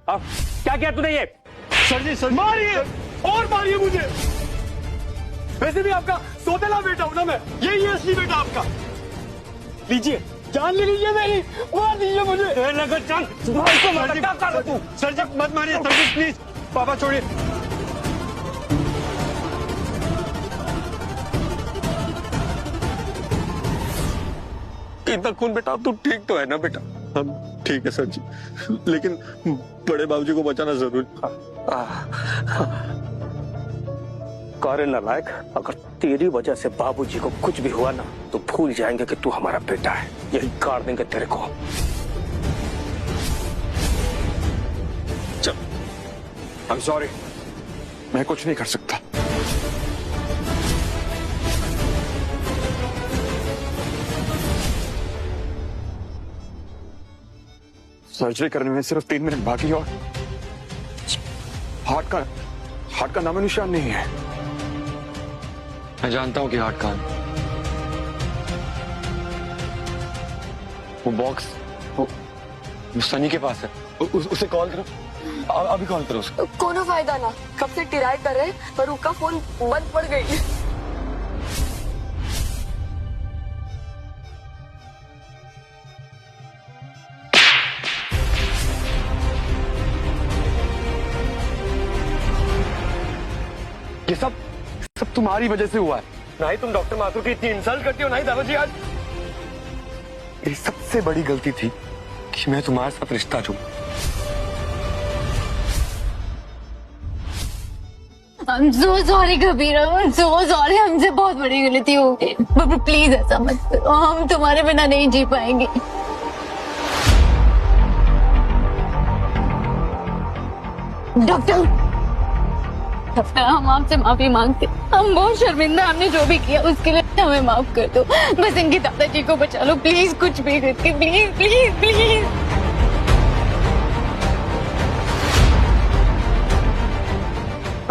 Speaker 3: अब क्या किया तूने? ये
Speaker 21: सर जी मारिए और मारिए मुझे। वैसे भी आपका सोतेला बेटा हूं ना मैं, यही है असली बेटा आपका। लीजिए, जान ले लीजिए मेरी, मार दीजिए मुझे।
Speaker 3: चल भाई को मार, क्या कर रहा तू?
Speaker 21: सर जी मत मारिए, सर जी प्लीज, पापा छोड़िए।
Speaker 11: इतना खून बेटा, अब तू ठीक तो है ना बेटा?
Speaker 15: हम ठीक है सर जी, लेकिन बड़े बाबूजी को बचाना जरूरी।
Speaker 3: कौरे नालायक, अगर तेरी वजह से बाबूजी को कुछ भी हुआ ना तो भूल जाएंगे कि तू हमारा बेटा है, यही गाड़ देंगे तेरे को।
Speaker 11: I'm sorry, मैं कुछ नहीं कर सकता। सर्जरी करने में सिर्फ 3 मिनट बाकी और हार्ट का नामो निशान नहीं है।
Speaker 8: मैं जानता हूं कि हार्ट कहां है। वो बॉक्स वो सनी के पास है। उसे कॉल करो, अभी कॉल करो उसको।
Speaker 6: कोनो फायदा ना, कब से ट्राई कर रहे पर उसका फोन बंद पड़ गई।
Speaker 11: ये सब तुम्हारी वजह से हुआ है।
Speaker 20: ना ही तुम डॉक्टर माथुर की इतनी इंसल्ट करती हो, ना ही दादाजी आज।
Speaker 11: मेरी सबसे बड़ी गलती थी कि मैं तुम्हारे साथ रिश्ता जोड़ा।
Speaker 7: I'm so sorry Kabir, I'm so sorry, हमसे बहुत बड़ी गलती हो गई। पर प्लीज ऐसा मत करो, हम तुम्हारे बिना नहीं जी पाएंगे। डॉक्टर हम आपसे माफी मांगते, हम बहुत शर्मिंदा, हमने जो भी किया उसके लिए हमें माफ कर दो। बस इनके दादाजी को बचा लो प्लीज, कुछ भी करके, प्लीज प्लीज प्लीज।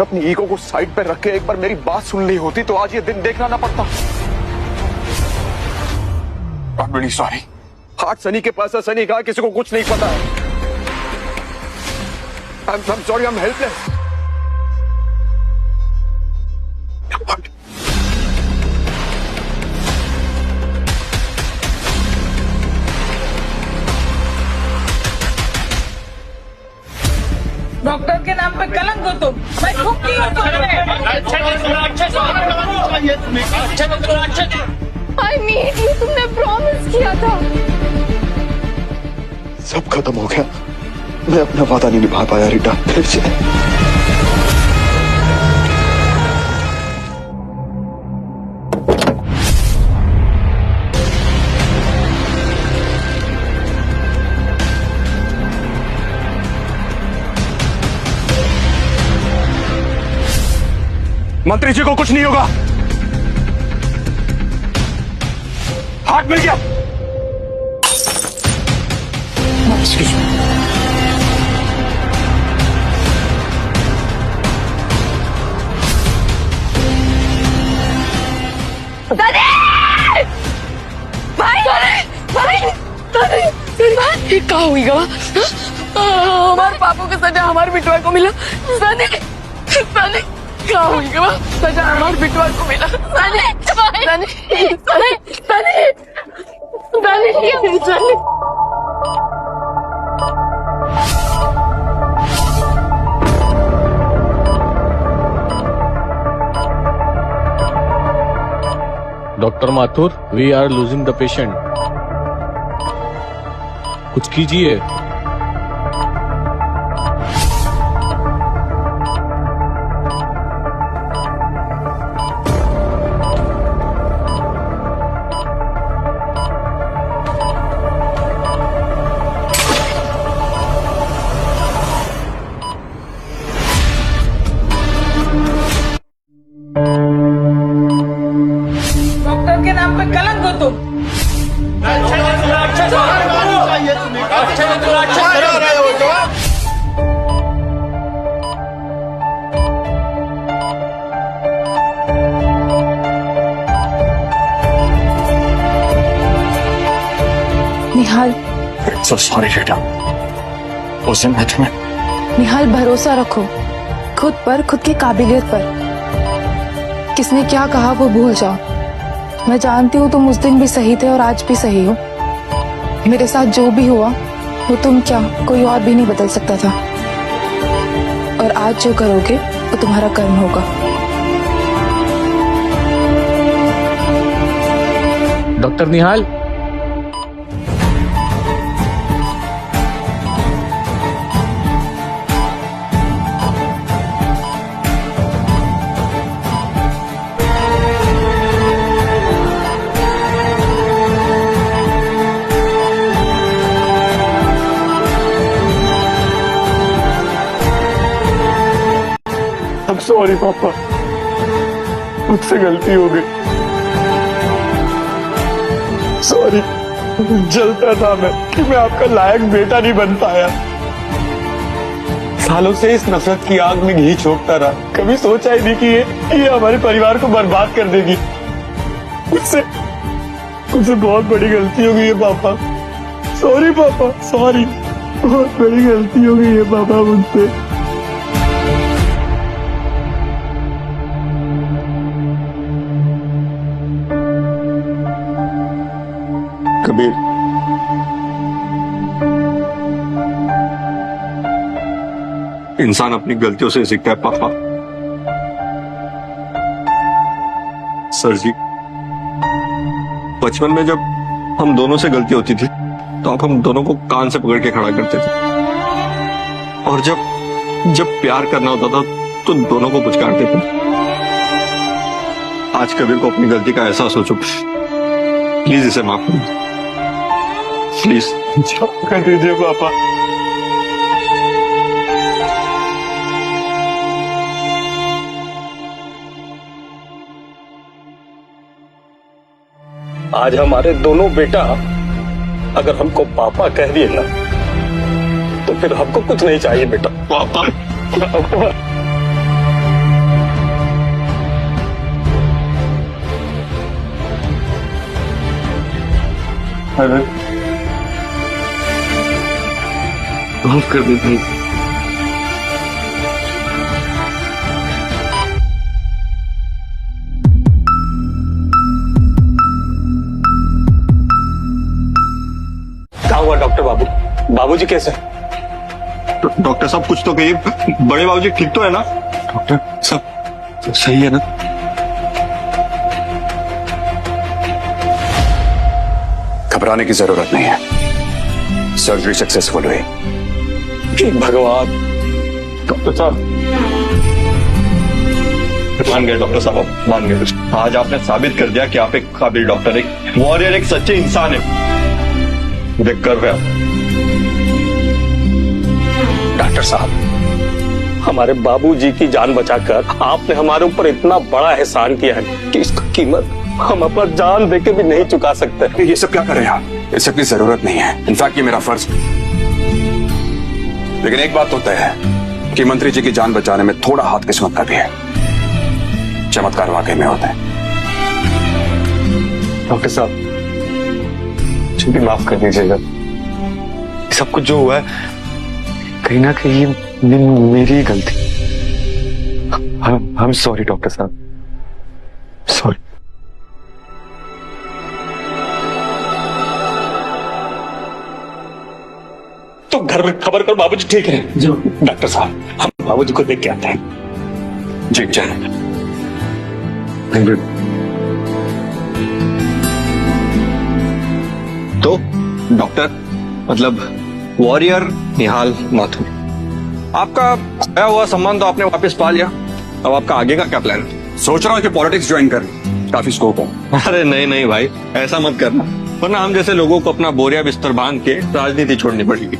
Speaker 11: अपनी ईगो को साइड पर रख के एक बार मेरी बात सुन ली होती तो आज ये दिन देखना ना पड़ता। I'm really sorry। Heart Sunny के पास है, सनी कहा किसी को कुछ नहीं पता है। I'm sorry, I'm helpless।
Speaker 12: Doctor के नाम पे कलंक हो तुम। मैं खूब की हूं
Speaker 6: I need you, तुमने प्रॉमिस किया था।
Speaker 11: सब खत्म हो गया, मैं अपना वादा नहीं निभा पाया रीटा, फिर से। मंत्री जी को कुछ नहीं होगा, हार्ट मिल गया।
Speaker 6: क्या हुई गवा? हमारे पापा को सजा हमारे बिटवा को मिला। सनी सनी क्या हुई गवा? सजा हमारे बिटवा को मिला। Sunny Sunny Sunny Sunny Sunny Sunny.
Speaker 13: Doctor Mathur, we are losing the patient, कुछ कीजिए।
Speaker 12: डॉक्टर के नाम पे कलंक हो तुम।
Speaker 6: निहाल,
Speaker 11: So sorry रीटा, उस दिन मैं तुम्हें।
Speaker 6: निहाल भरोसा रखो खुद पर, खुद की काबिलियत पर। किसने क्या कहा वो भूल जाओ। मैं जानती हूँ तुम उस दिन भी सही थे और आज भी सही हो। मेरे साथ जो भी हुआ वो तुम क्या कोई और भी नहीं बदल सकता था, और आज जो करोगे वो तुम्हारा कर्म होगा।
Speaker 13: डॉक्टर निहाल,
Speaker 21: सॉरी पापा, मुझसे गलती हो गई, सॉरी। जलता था मैं कि मैं आपका लायक बेटा नहीं बन पाया। सालों से इस नफरत की आग में घी झोंकता रहा, कभी सोचा ही नहीं कि ये हमारे परिवार को बर्बाद कर देगी। मुझसे बहुत बड़ी गलती हो गई है पापा, सॉरी पापा, सॉरी, बहुत बड़ी गलती हो गई है पापा मुझसे।
Speaker 11: कबीर,
Speaker 9: इंसान अपनी गलतियों से सीखता है पापा। सर जी, बचपन में जब हम दोनों से गलती होती थी तो आप हम दोनों को कान से पकड़ के खड़ा करते थे, और जब प्यार करना होता था तो दोनों को पुचकारते थे। आज कबीर को अपनी गलती का एहसास हो चुका, प्लीज इसे माफ कर दीजिए, प्लीज
Speaker 21: माफ कर दीजिए पापा। आज हमारे दोनों बेटा अगर हमको पापा कह दिए ना तो फिर हमको कुछ नहीं चाहिए बेटा। पापा, पापा। अरे माफ कर दीजिए।
Speaker 9: हुआ डॉक्टर बाबू? बाबूजी कैसे? डॉक्टर साहब कुछ तो कहिए, बड़े बाबूजी ठीक तो है ना? डॉक्टर सब सही है ना?
Speaker 11: घबराने की जरूरत नहीं है, सर्जरी सक्सेसफुल हुई।
Speaker 9: भगवान। डॉक्टर साहब मान गए, डॉक्टर साहब मान गए। आज आपने साबित कर दिया कि आप एक काबिल डॉक्टर, एक वॉरियर, एक सच्चे इंसान है। मुझे गर्व है।
Speaker 21: डॉक्टर साहब, हमारे बाबूजी की जान बचाकर आपने हमारे ऊपर इतना बड़ा एहसान किया है कि इसकी कीमत हम अपना जान देके भी नहीं चुका सकते।
Speaker 11: ये सब क्या कर रहे हैं आप? इस सब की जरूरत नहीं है, इनफैक्ट ये मेरा फर्ज है। लेकिन एक बात तो तय है कि मंत्री जी की जान बचाने में थोड़ा हाथ किस्मत का भी है। चमत्कार वाकई में होता है।
Speaker 9: डॉक्टर साहब भी माफ कर दीजिएगा, सब कुछ जो हुआ है कहीं ना कहीं मेरी गलती। I'm sorry डॉक्टर साहब, सॉरी।
Speaker 21: तो घर में खबर कर बाबूजी ठीक है? जो डॉक्टर साहब, हम बाबूजी को देख के आते हैं।
Speaker 11: जी चलें।
Speaker 9: तो डॉक्टर मतलब वॉरियर निहाल माथुर, आपका आया हुआ सम्मान तो आपने वापस पा लिया, अब आपका आगे का क्या प्लान है?
Speaker 11: सोच रहा हूँ कि पॉलिटिक्स ज्वाइन कर, काफी स्कोप हो।
Speaker 9: अरे नहीं नहीं भाई, ऐसा मत करना, वरना हम जैसे लोगों को अपना बोरिया बिस्तर बांध के राजनीति छोड़नी पड़ेगी।